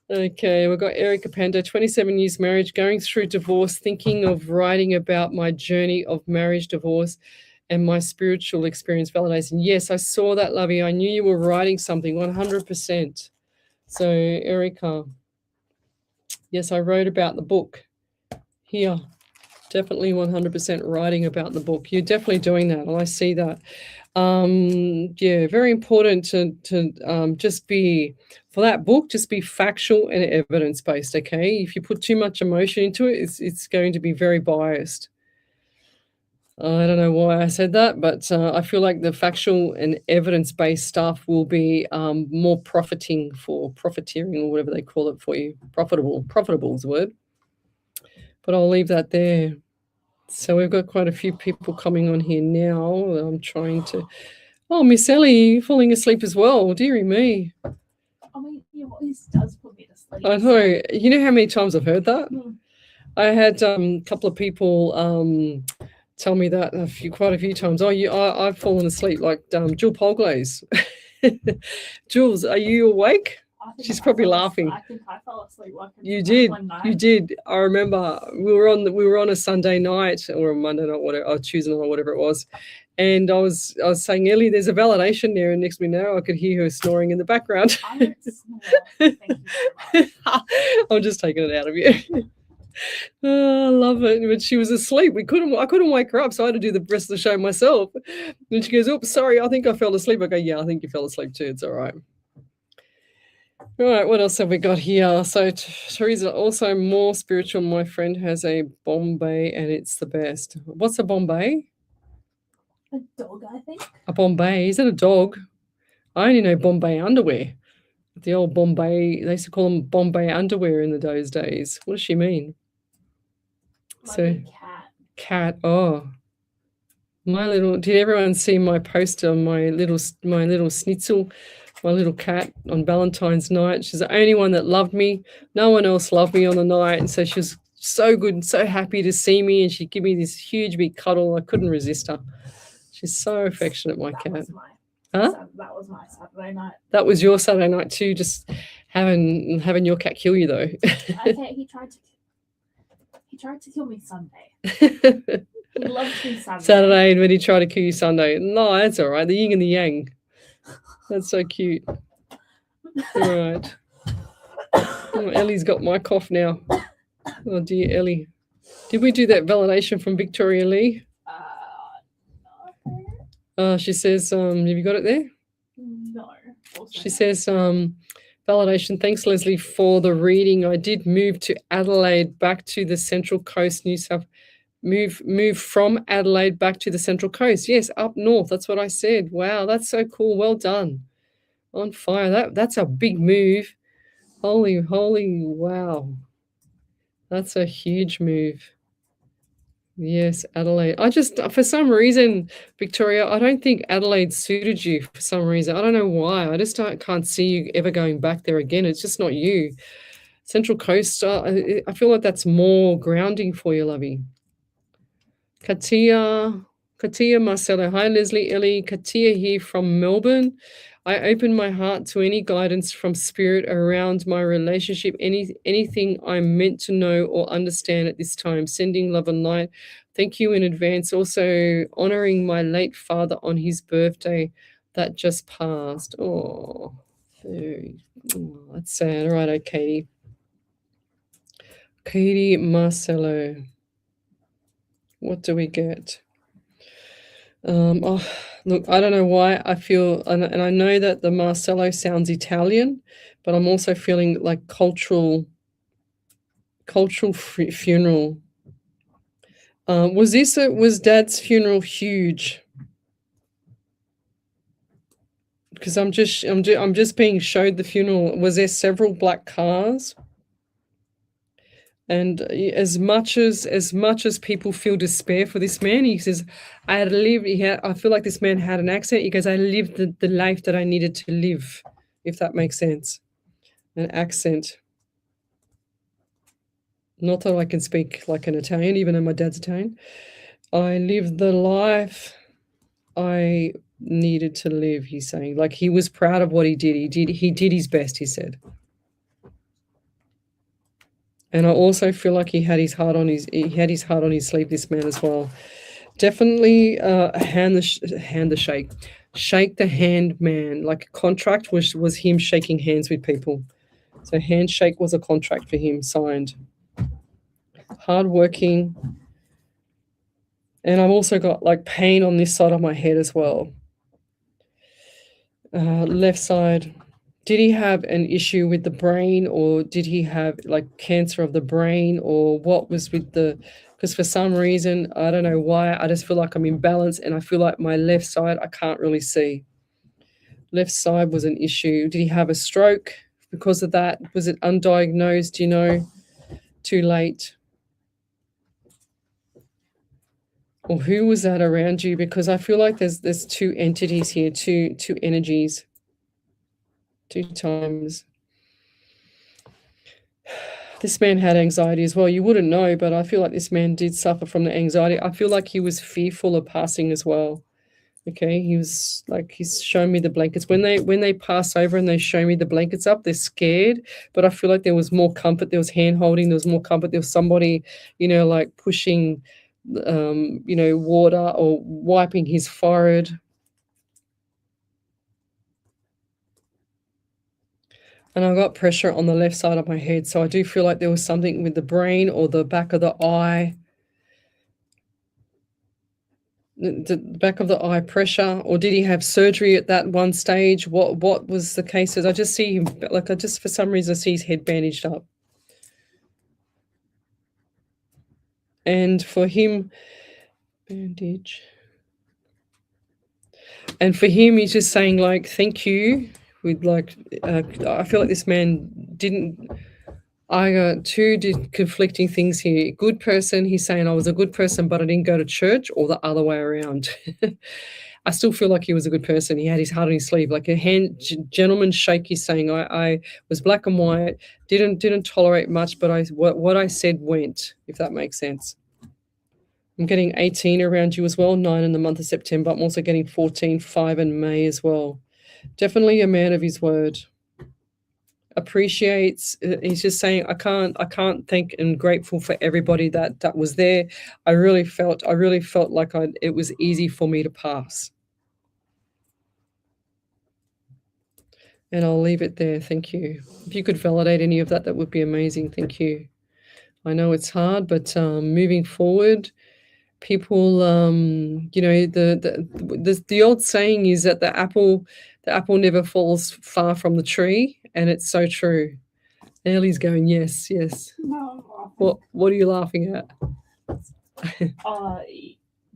Okay, we've got Erica Panda, 27 years marriage, going through divorce, thinking of writing about my journey of marriage, divorce, and my spiritual experience validation. Yes, I saw that, Lovey. I knew you were writing something, 100%. So, Erica, yes, I wrote about the book. Here, definitely 100% writing about the book. You're definitely doing that, and I see that. Yeah, very important to just be, for that book, just be factual and evidence-based, okay? If you put too much emotion into it, it's going to be very biased. I don't know why I said that, but I feel like the factual and evidence-based stuff will be more profiteering or whatever they call it for you. Profitable is the word. But I'll leave that there. So we've got quite a few people coming on here now. I'm trying to... Oh, Miss Ellie, falling asleep as well. Dearie me. I mean, your voice does put me to sleep. I know. You know how many times I've heard that? Mm. I had a couple of people tell me that quite a few times. Oh, I've fallen asleep, like Jill Polglaze. Jules, are you awake? She's probably laughing. I think I fell asleep like You did. one night. You did. I remember we were on a Sunday night or a Monday night, whatever, or Tuesday night, whatever it was. And I was saying, Ellie, there's a validation there, and next to me now I could hear her snoring in the background. I don't snore. Thank you very much. I'm just taking it out of you. Oh, I love it. But she was asleep. I couldn't wake her up, so I had to do the rest of the show myself. And she goes, "Oops, sorry, I think I fell asleep." I go, "Yeah, I think you fell asleep too. It's all right." All right, what else have we got here? So Teresa, also more spiritual. My friend has a Bombay, and it's the best. What's a Bombay? A dog, I think. A Bombay? Is it a dog? I only know Bombay underwear. The old Bombay, they used to call them Bombay underwear in those days. What does she mean? Like So a cat. Oh, did everyone see my post on my little schnitzel, my little cat on Valentine's night? She's the only one that loved me. No one else loved me on the night. And so she was so good and so happy to see me. And she'd give me this huge big cuddle. I couldn't resist her. She's so affectionate, my cat. That was my Saturday night. That was your Saturday night too, just having your cat kill you though. Okay, he tried to kill me Sunday. He loved me Saturday. Saturday, and when he tried to kill you Sunday. No, that's all right. The yin and the yang. That's so cute. All right. Oh, Ellie's got my cough now. Oh dear, Ellie. Did we do that validation from Victoria Lee? She says, have you got it there? No. She says, validation. Thanks, Leslie, for the reading. I did move to Adelaide, back to the Central Coast, New South. Move from Adelaide back to the Central Coast. Yes, up north. That's what I said. Wow, that's so cool. Well done. On fire. That's a big move. Holy, wow. That's a huge move. Yes, Adelaide. I just, for some reason, Victoria, I don't think Adelaide suited you for some reason. I don't know why. I just can't see you ever going back there again. It's just not you. Central Coast, I feel like that's more grounding for you, lovey. Katia Marcelo. Hi, Leslie, Ellie. Katia here from Melbourne. I open my heart to any guidance from spirit around my relationship, anything I'm meant to know or understand at this time. Sending love and light. Thank you in advance. Also honoring my late father on his birthday that just passed. Oh, that's sad. All right, Katie. Katie Marcelo. What do we get? Look, I don't know why I feel, and I know that the Marcello sounds Italian, but I'm also feeling like cultural funeral. Was Dad's funeral huge? Because I'm just being showed the funeral. Was there several black cars? And as much as people feel despair for this man, he says, I feel like this man had an accent. He goes, I lived the life that I needed to live, if that makes sense. An accent. Not that I can speak like an Italian, even though my dad's Italian. I lived the life I needed to live, he's saying. Like, he was proud of what he did. He did his best, he said. And I also feel like he had his heart on his sleeve, this man as well. Definitely hand the shake. Shake the hand man. Like, a contract was him shaking hands with people. So handshake was a contract for him, signed. Hardworking. And I've also got like pain on this side of my head as well. Left side. Did he have an issue with the brain, or did he have like cancer of the brain, or what was with because for some reason, I don't know why, I just feel like I'm imbalanced and I feel like my left side, I can't really see. Left side was an issue. Did he have a stroke because of that? Was it undiagnosed? Do you know? Too late. Or who was that around you? Because I feel like there's two entities here, two energies. 2 times. This man had anxiety as well. You wouldn't know, but I feel like this man did suffer from the anxiety. I feel like he was fearful of passing as well. Okay, he was like, he's shown me the blankets. When they pass over and they show me the blankets up, they're scared. But I feel like there was more comfort. There was hand holding. There was more comfort. There was somebody, like pushing, water or wiping his forehead. And I got pressure on the left side of my head. So I do feel like there was something with the brain or the back of the eye. The back of the eye pressure, or did he have surgery at that one stage? What was the case? I just see him, for some reason I see his head bandaged up. And for him, bandage. And for him, he's just saying like, thank you. I feel like this man didn't. I got two conflicting things here. Good person, he's saying I was a good person, but I didn't go to church, or the other way around. I still feel like he was a good person. He had his heart on his sleeve, like a gentleman's shake. He's saying I was black and white, didn't tolerate much, but what I said went, if that makes sense. I'm getting 18 around you as well, 9 in the month of September. I'm also getting 14, 5 in May as well. Definitely a man of his word. Appreciates. He's just saying I can't thank and grateful for everybody that was there. I really felt like it was easy for me to pass. And I'll leave it there. Thank you. If you could validate any of that would be amazing. Thank you. I know it's hard, but moving forward, people, the old saying is that the apple never falls far from the tree, and it's so true. Ellie's going, yes. No, What are you laughing at?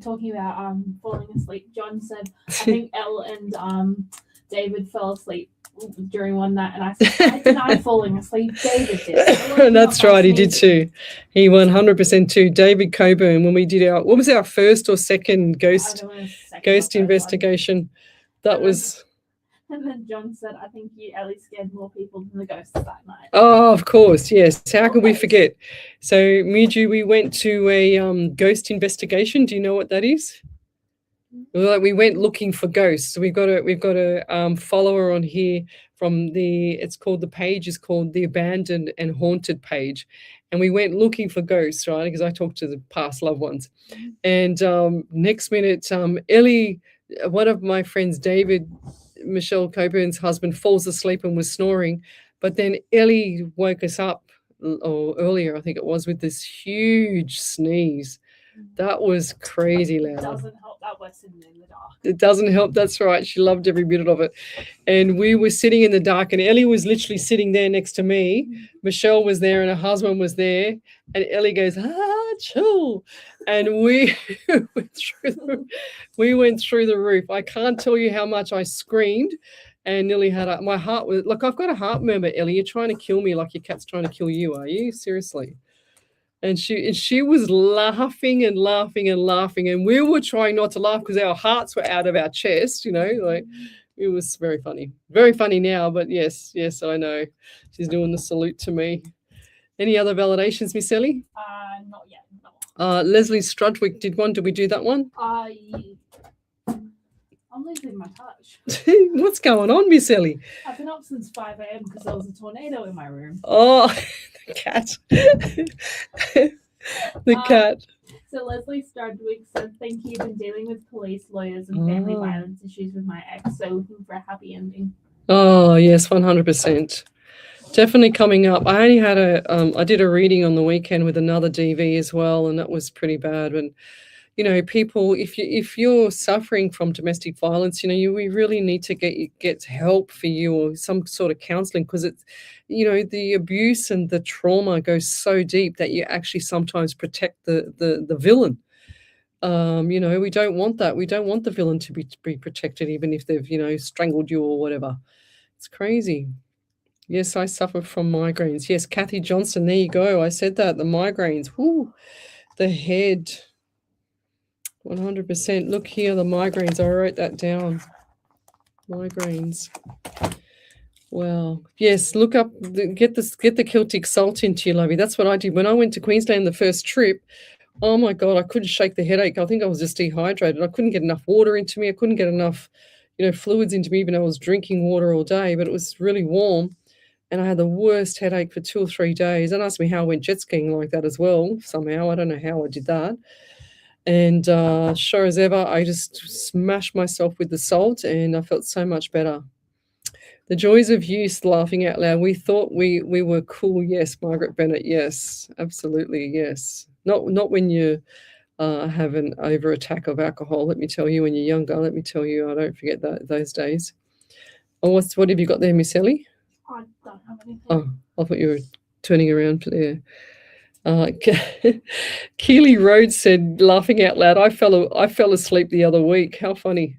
Talking about falling asleep. John said, I think Elle and David fell asleep during one night, and I said, I deny falling asleep. David did. That's right, he did too. He 100% too. David Coburn, when we did what was our first or second ghost investigation? That was. And then John said, I think you at least scared more people than the ghosts that night. Oh, of course, yes. How could we forget? So, Miju, we went to a ghost investigation. Do you know what that is? We went looking for ghosts. We've got a follower on here from the page is called the Abandoned and Haunted page. And we went looking for ghosts, right? Because I talked to the past loved ones. And next minute, Ellie, one of my friends, David, Michelle Coburn's husband, falls asleep and was snoring, but then Ellie woke us up, or earlier I think it was, with this huge sneeze. That was crazy loud. Doesn't help. That help us sitting in the dark. It doesn't help. That's right. She loved every minute of it. And we were sitting in the dark, and Ellie was literally sitting there next to me. Michelle was there, and her husband was there. And Ellie goes, chill. And we went through the roof. I can't tell you how much I screamed and nearly had my heart was, look, I've got a heart murmur, Ellie. You're trying to kill me like your cat's trying to kill you, are you? Seriously. And she was laughing and laughing and laughing. And we were trying not to laugh because our hearts were out of our chest, like it was very funny. Very funny now, but yes, I know. She's doing the salute to me. Any other validations, Miss Ellie? Not yet. No. Leslie Strudwick did one. Did we do that one? I'm losing my touch. What's going on, Miss Ellie? I've been up since 5 a.m. because there was a tornado in my room. Oh, the cat. The cat. So Leslie Strudwick said, thank you. Been dealing with police, lawyers, and family violence issues with my ex, so looking for a happy ending. Oh, yes, 100%. Definitely coming up. I only had I did a reading on the weekend with another DV as well, and that was pretty bad. And people, if you're suffering from domestic violence, we really need to get help for you or some sort of counseling, because it's, the abuse and the trauma goes so deep that you actually sometimes protect the villain. We don't want that. We don't want the villain to be protected, even if they've, strangled you or whatever. It's crazy. Yes, I suffer from migraines. Yes, Kathy Johnson, there you go. I said that, the migraines. Whoo, the head. 100%. Look here, the migraines. I wrote that down. Migraines. Wow. Yes, look up, get the Celtic salt into you, lovey. That's what I did. When I went to Queensland the first trip, oh my God, I couldn't shake the headache. I think I was just dehydrated. I couldn't get enough water into me. I couldn't get enough, fluids into me, even though I was drinking water all day, but it was really warm. And I had the worst headache for 2 or 3 days. Don't ask me how I went jet skiing like that as well, somehow. I don't know how I did that. And sure as ever, I just smashed myself with the salt, and I felt so much better. The joys of youth, laughing out loud. We thought we were cool. Yes, Margaret Bennett. Yes, absolutely. Yes. Not when you have an over attack of alcohol. Let me tell you, when you're younger. Let me tell you, I don't forget those days. Oh, what have you got there, Miss Ellie? I don't have anything. Oh, I thought you were turning around there. Keely Rhodes said, laughing out loud, I fell asleep the other week. How funny.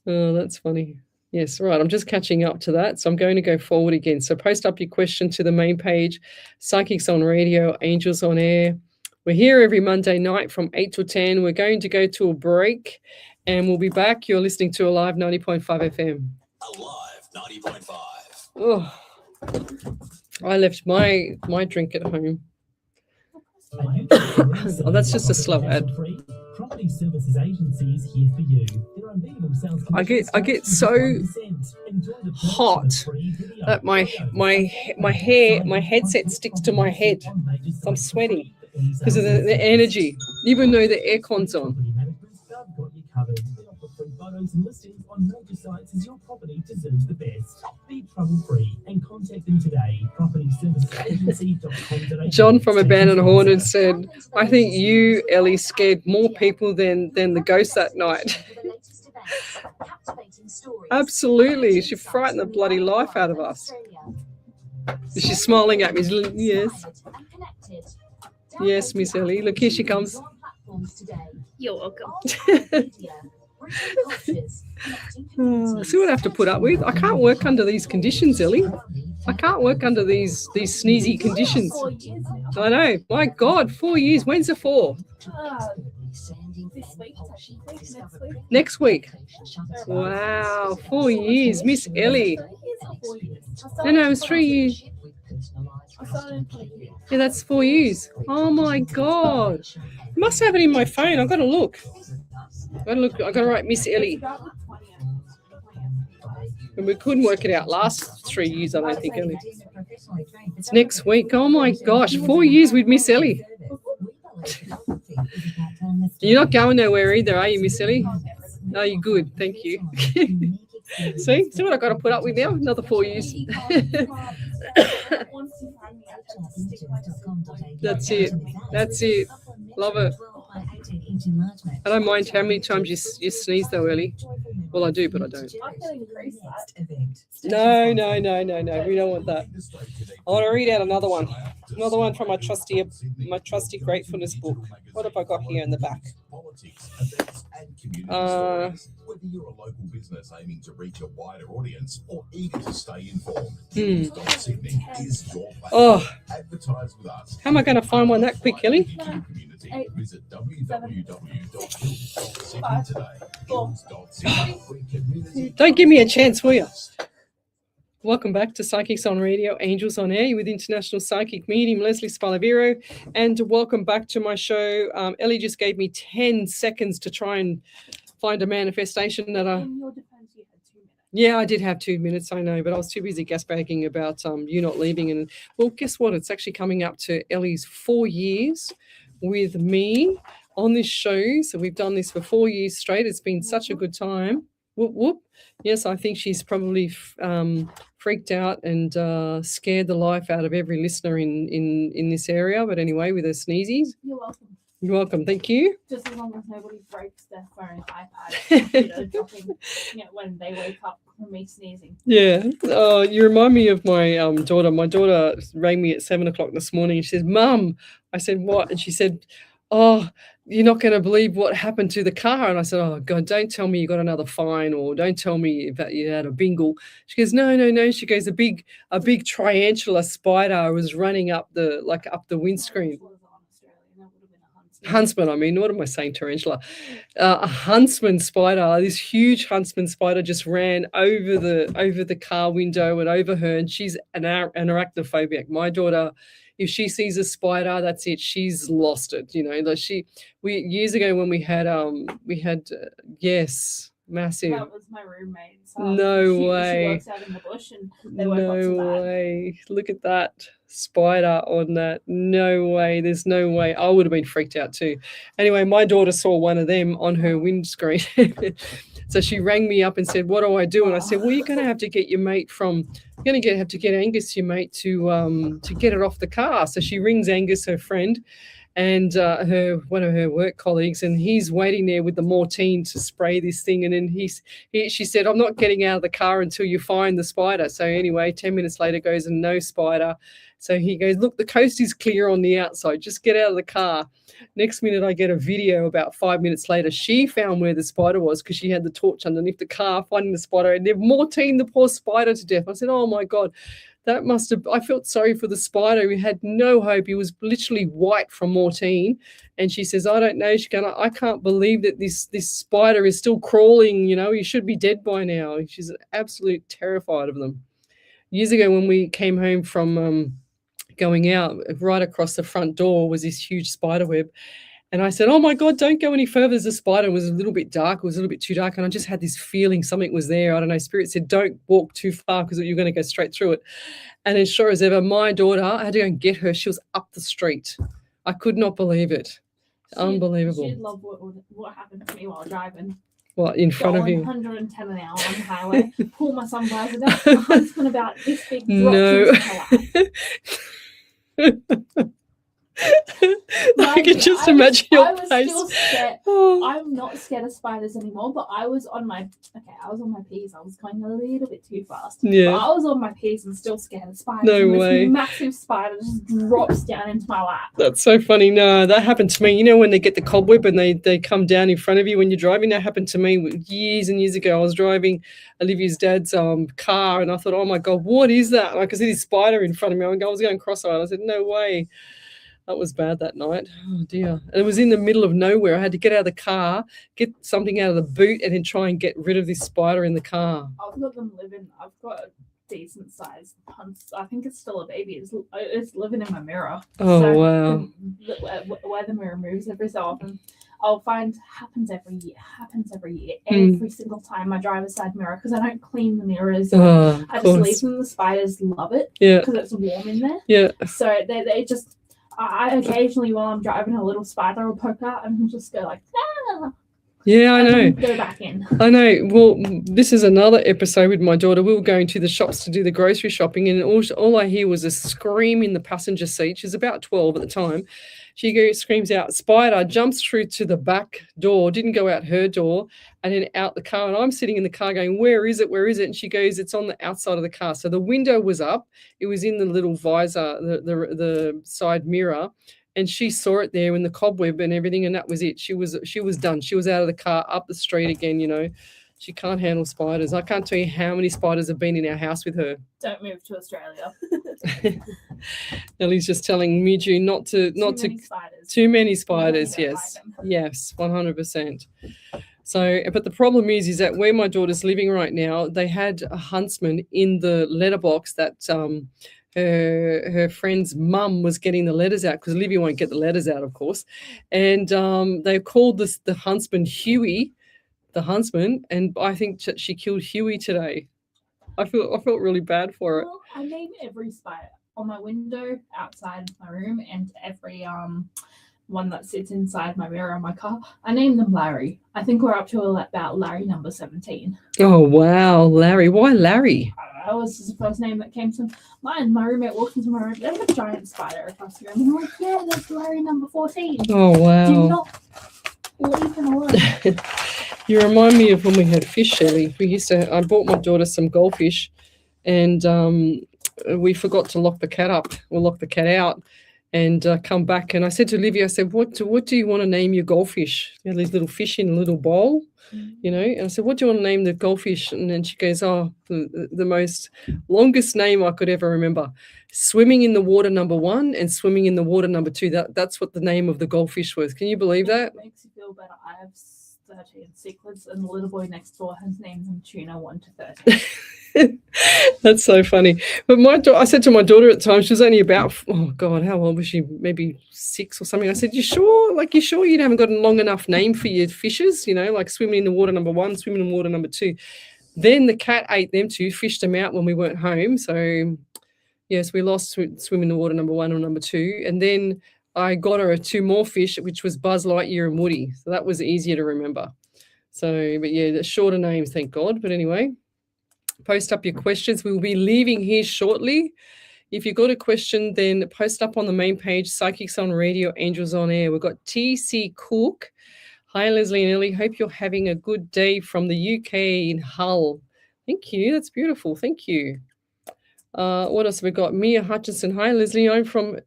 Oh, that's funny. Yes, right. I'm just catching up to that. So I'm going to go forward again. So post up your question to the main page. Psychics on Radio, Angels on Air. We're here every Monday night from 8 to 10. We're going to go to a break, and we'll be back. You're listening to Alive 90.5 FM. Alive 90.5. Oh, I left my drink at home. Oh, that's just a slow ad. Property Services Agency is here for you. Their unbeatable sales I get so hot that my headset sticks to my head. So I'm sweating because of the energy, even though the aircon's on. Got you covered. They offer free photos and listings on major sites as your property deserves the best. Be trouble-free and contact them today. PropertyServiceAgency.com.au. John from Abandoned Haunted said, I think you, Ellie, scared more people than the ghost that night. Absolutely. She frightened the bloody life out of us. She's smiling at me. Yes. Yes, Miss Ellie. Look, here she comes. You're welcome. See what I have to put up with? I can't work under these conditions, Ellie. I can't work under these sneezy conditions. I know. My God, 4 years. When's the 4? This week, next week. Wow, 4 years. Miss Ellie. No, it was 3 years. Yeah, that's 4 years. Oh my God. I must have it in my phone. I've got to look. I've got to write Miss Ellie. And we couldn't work it out last 3 years, I don't think, Ellie. It's next week. Oh my gosh, 4 years with Miss Ellie. You're not going nowhere either, are you, Miss Ellie? No, you're good. Thank you. See what I've got to put up with now? Another 4 years. That's it. Love it. by 18-inch enlargement. I don't mind how many times you sneeze though, Ellie. Well, I do, but I don't. I'm getting increased that. No. We don't want that. I want to read out another one. Another one from my trusty gratefulness book. What have I got here in the back? Politics, events, and community stories. Whether you're a local business aiming to reach a wider audience or eager to stay informed, Sydney is your platform. Oh, Advertise with us. how am I going to find one that quick, Kelly? Visit www.hills.sydney today. Hills.sydney. Don't give me a chance, will you? Welcome back to Psychics on Radio, Angels on Air with International Psychic Medium Lesley Spaliviero, and welcome back to my show. Ellie just gave me 10 seconds to try and find a manifestation that I... In your defense, you had 2 minutes. Yeah, I did have 2 minutes, I know, but I was too busy gasbagging about you not leaving. And well, guess what? It's actually coming up to Ellie's 4 years with me on this show. So we've done this for 4 years straight. It's been such a good time. Whoop, whoop. Yes, I think she's probably freaked out and scared the life out of every listener in this area. But anyway, with her sneezies. You're welcome. You're welcome. Thank you. Just as long as nobody breaks their phone, iPad, dropping, when they wake up from me sneezing. Yeah. You remind me of my daughter. My daughter rang me at 7 o'clock this morning and she said, Mum, I said, what? And she said, oh, you're not going to believe what happened to the car. And I said, oh, God, don't tell me you got another fine or don't tell me that you had a bingle. She goes, no. She goes, a big tarantula spider was running up the windscreen. Huntsman, I mean, what am I saying, tarantula? A huntsman spider, this huge huntsman spider just ran over the car window and over her, and she's an arachnophobic. My daughter, if she sees a spider, that's it. She's lost it. Years ago when we had massive. That was my roommate. So No she way. works out in the bush and they woke up to No that. way. Look at that spider on that. No way. There's no way. I would have been freaked out too. Anyway, my daughter saw one of them on her windscreen. So she rang me up and said, what do I do? And I said, well, you're going to have to get your mate have to get Angus, your mate, to get it off the car. So she rings Angus, her friend, and one of her work colleagues, and he's waiting there with the Mortine to spray this thing. And then she said, I'm not getting out of the car until you find the spider. So anyway, 10 minutes later goes and no spider. So he goes, look, the coast is clear on the outside. Just get out of the car. Next minute, I get a video about 5 minutes later. She found where the spider was because she had the torch underneath the car, finding the spider. And they've Mortine the poor spider to death. I said, oh, my God. I felt sorry for the spider. He had no hope. He was literally white from Mortine. And she says, I don't know. I can't believe that this spider is still crawling. He should be dead by now. She's absolutely terrified of them. Years ago when we came home from going out, right across the front door was this huge spider web. And I said, oh, my God, don't go any further. There's a spider. It was a little bit dark. It was a little bit too dark. And I just had this feeling something was there. I don't know. Spirit said, don't walk too far because you're going to go straight through it. And as sure as ever, my daughter, I had to go and get her. She was up the street. I could not believe it. Unbelievable. She'd love what happened to me while driving. What, in front of you? 110 an hour on the highway. Pull my sunglasses down. A huntsman about this big. No. I can just imagine your face. Still scared. I'm not scared of spiders anymore, but I was on my P's. I was going a little bit too fast. Yeah. But I was on my P's and still scared of spiders. No and way. This massive spider just drops down into my lap. That's so funny. No, that happened to me. When they get the cobweb and they come down in front of you when you're driving, that happened to me years and years ago. I was driving Olivia's dad's car and I thought, oh my God, what is that? And I could see this spider in front of me. I was going cross-eyed. I said, no way. That was bad that night. Oh, dear. And it was in the middle of nowhere. I had to get out of the car, get something out of the boot, and then try and get rid of this spider in the car. I've got them living. I've got a decent sized hunts. I think it's still a baby. It's living in my mirror. Oh, wow. Where the mirror moves every so often. I'll find happens every year. Every single time I drive a side mirror because I don't clean the mirrors. I just leave them. The spiders love it because it's warm in there. Yeah. So they just. I occasionally, while I'm driving, a little spider will poke out and just go like, ah. Yeah, I And know. then go back in. I know. Well, this is another episode with my daughter. We were going to the shops to do the grocery shopping, and all I hear was a scream in the passenger seat. She's about 12 at the time. She screams out, "Spider!" Jumps through to the back door, didn't go out her door, and then out the car. And I'm sitting in the car going, "Where is it? Where is it?" And she goes, "It's on the outside of the car." So the window was up. It was in the little visor, the side mirror. And she saw it there in the cobweb and everything, and that was it. She was done. She was out of the car, up the street again. She can't handle spiders. I can't tell you how many spiders have been in our house with her. Don't move to Australia. Ellie's just telling Miju not to Spiders. too many spiders. don't Yes, like them. yes, 100%. So, but the problem is that where my daughter's living right now, they had a huntsman in the letterbox that her friend's mum was getting the letters out, because Livy won't get the letters out, of course. And they called the huntsman Huey, the huntsman, and I think she killed Huey today. I felt really bad for it. Well, I name every spider on my window, outside my room, and every one that sits inside my mirror on my car. I name them Larry. I think we're up to about Larry number 17. Oh wow, Larry! Why Larry? That was just the first name that came to mind. My roommate walked into my room. There's a giant spider across the room. And I'm like, yeah, that's Larry number 14. Oh wow! Do not leave him alone. You remind me of when we had fish, Shelley. I bought my daughter some goldfish, and we forgot to lock the cat up or lock the cat out, and come back. And I said to Olivia, I said, what do you want to name your goldfish? You know, these little fish in a little bowl, And I said, what do you want to name the goldfish? And then she goes, oh, the most longest name I could ever remember. Swimming in the water number 1 and swimming in the water number 2. That's what the name of the goldfish was. Can you believe that? It makes you feel better. I have 13 cichlids, and the little boy next door has named them Tuna 1 to 13. That's so funny. But I said to my daughter at the time, she was only about, oh God, how old was she? Maybe 6 or something. I said, you sure you haven't got a long enough name for your fishes? Like swimming in the water number 1, swimming in the water number 2. Then the cat ate them too, fished them out when we weren't home. So yes, we lost swimming in the water number 1 or number 2. And then I got her 2 more fish, which was Buzz Lightyear and Woody. So that was easier to remember. So, but yeah, the shorter names, thank God. But anyway, post up your questions. We will be leaving here shortly. If you've got a question, then post up on the main page, Psychics on Radio, Angels on Air. We've got TC Cook. Hi, Leslie and Ellie. Hope you're having a good day from the UK in Hull. Thank you. That's beautiful. Thank you. What else have we got? Mia Hutchinson. Hi, Leslie. I'm from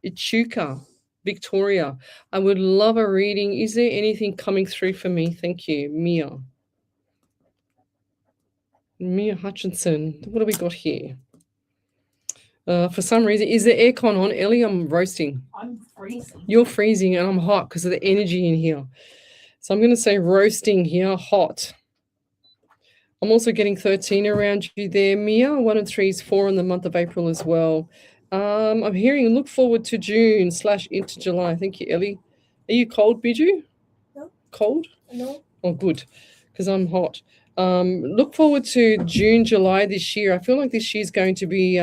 Echuca, Victoria. I would love a reading. Is there anything coming through for me? Thank you, Mia. Mia Hutchinson. What do we got here? For some reason, is the aircon on? Ellie, I'm roasting. I'm freezing. You're freezing and I'm hot because of the energy in here. So I'm going to say roasting here, hot. I'm also getting 13 around you there, Mia. 1 and 3 is 4 in the month of April as well. I'm hearing look forward to June / into July. Thank you, Ellie. Are you cold, Biju? No. Cold? No. Oh, good, because I'm hot. Look forward to June, July this year. I feel like this year's going to be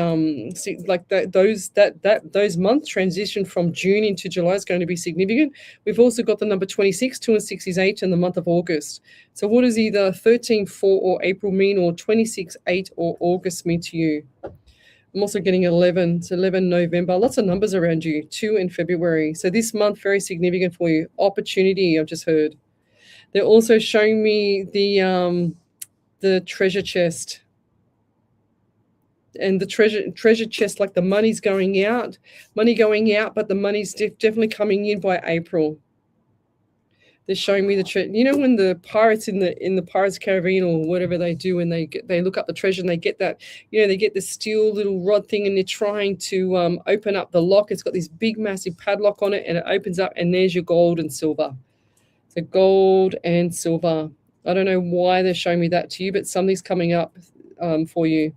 like those months transition from June into July is going to be significant. We've also got the number 26, 2 and 6 is 8 in the month of August. So what does either 13, 4 or April mean, or 26, 8 or August mean to you? I'm also getting 11. It's 11 November. Lots of numbers around you. 2 in February. So this month, very significant for you. Opportunity, I've just heard. They're also showing me the treasure chest. And the treasure chest, like the money's going out, but the money's definitely coming in by April. They're showing me the treasure. You know, when the pirates in the Pirates Caribbean or whatever they do, and they look up the treasure and they get that, they get the steel little rod thing and they're trying to open up the lock. It's got this big massive padlock on it and it opens up and there's your gold and silver. So gold and silver. I don't know why they're showing me that to you, but something's coming up for you.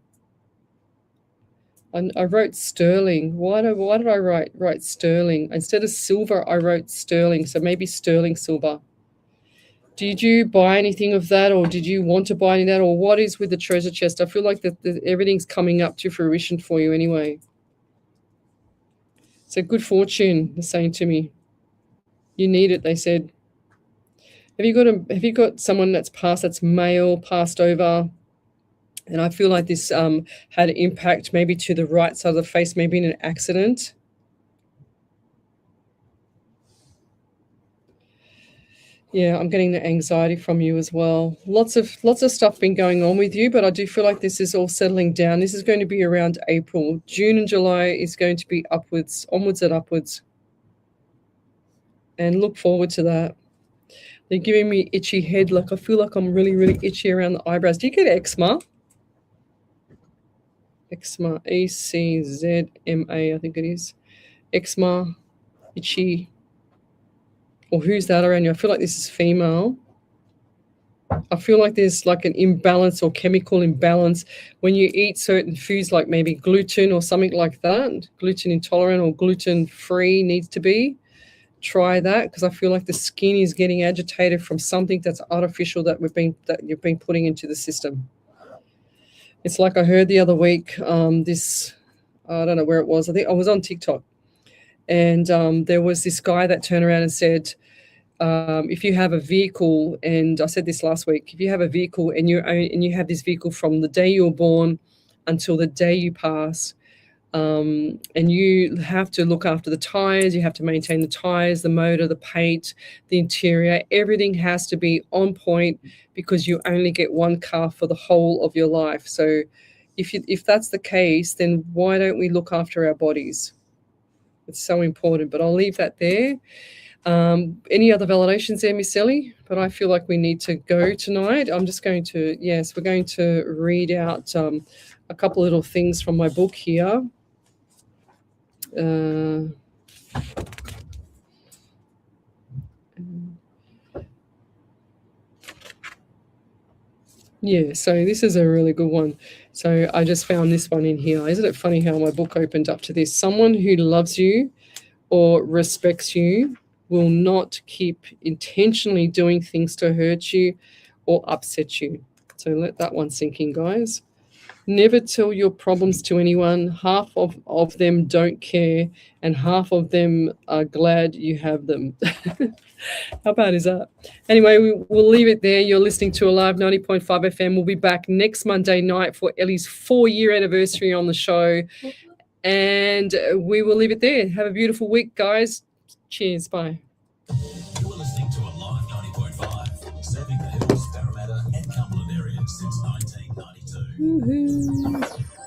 I wrote sterling. Why did I write sterling? Instead of silver, I wrote sterling. So maybe sterling silver. Did you buy anything of that, or did you want to buy any of that, or what is with the treasure chest? I feel like that everything's coming up to fruition for you anyway. So good fortune, they're saying to me. You need it, they said. Have you got someone that's male, passed over? And I feel like this had an impact maybe to the right side of the face, maybe in an accident. Yeah, I'm getting the anxiety from you as well. Lots of stuff been going on with you, but I do feel like this is all settling down. This is going to be around April. June and July is going to be onwards and upwards. And look forward to that. They're giving me itchy head. Like I feel like I'm really, really itchy around the eyebrows. Do you get eczema? Eczema, E-C-Z-M-A, I think it is. Eczema, itchy. Or who's that around you? I feel like this is female. I feel like there's like an imbalance or chemical imbalance when you eat certain foods, like maybe gluten or something like that. Gluten intolerant or gluten free needs to be. Try that, because I feel like the skin is getting agitated from something that's artificial that you've been putting into the system. It's like I heard the other week, I don't know where it was. I think I was on TikTok, and there was this guy that turned around and said, if you have a vehicle, and I said this last week, if you have a vehicle and you have this vehicle from the day you were born until the day you pass, and you have to look after the tires, you have to maintain the tires, the motor, the paint, the interior, everything has to be on point, because you only get one car for the whole of your life. So if that's the case, then why don't we look after our bodies? It's so important, but I'll leave that there. Any other validations there, Miss Ellie? But I feel like we need to go tonight. I'm just going to, we're going to read out a couple little things from my book here. So this is a really good one. So I just found this one in here. Isn't it funny how my book opened up to this? Someone who loves you or respects you will not keep intentionally doing things to hurt you or upset you. So let that one sink in, guys. Never tell your problems to anyone. Half of them don't care, and half of them are glad you have them. How bad is that? Anyway, we'll leave it there. You're listening to Alive 90.5 FM. We'll be back next Monday night for Ellie's 4-year anniversary on the show. And we will leave it there. Have a beautiful week, guys. Cheers. Bye. You are listening to Alive 90.5, serving the Hills, Parramatta and Cumberland areas since 1992. Woohoo.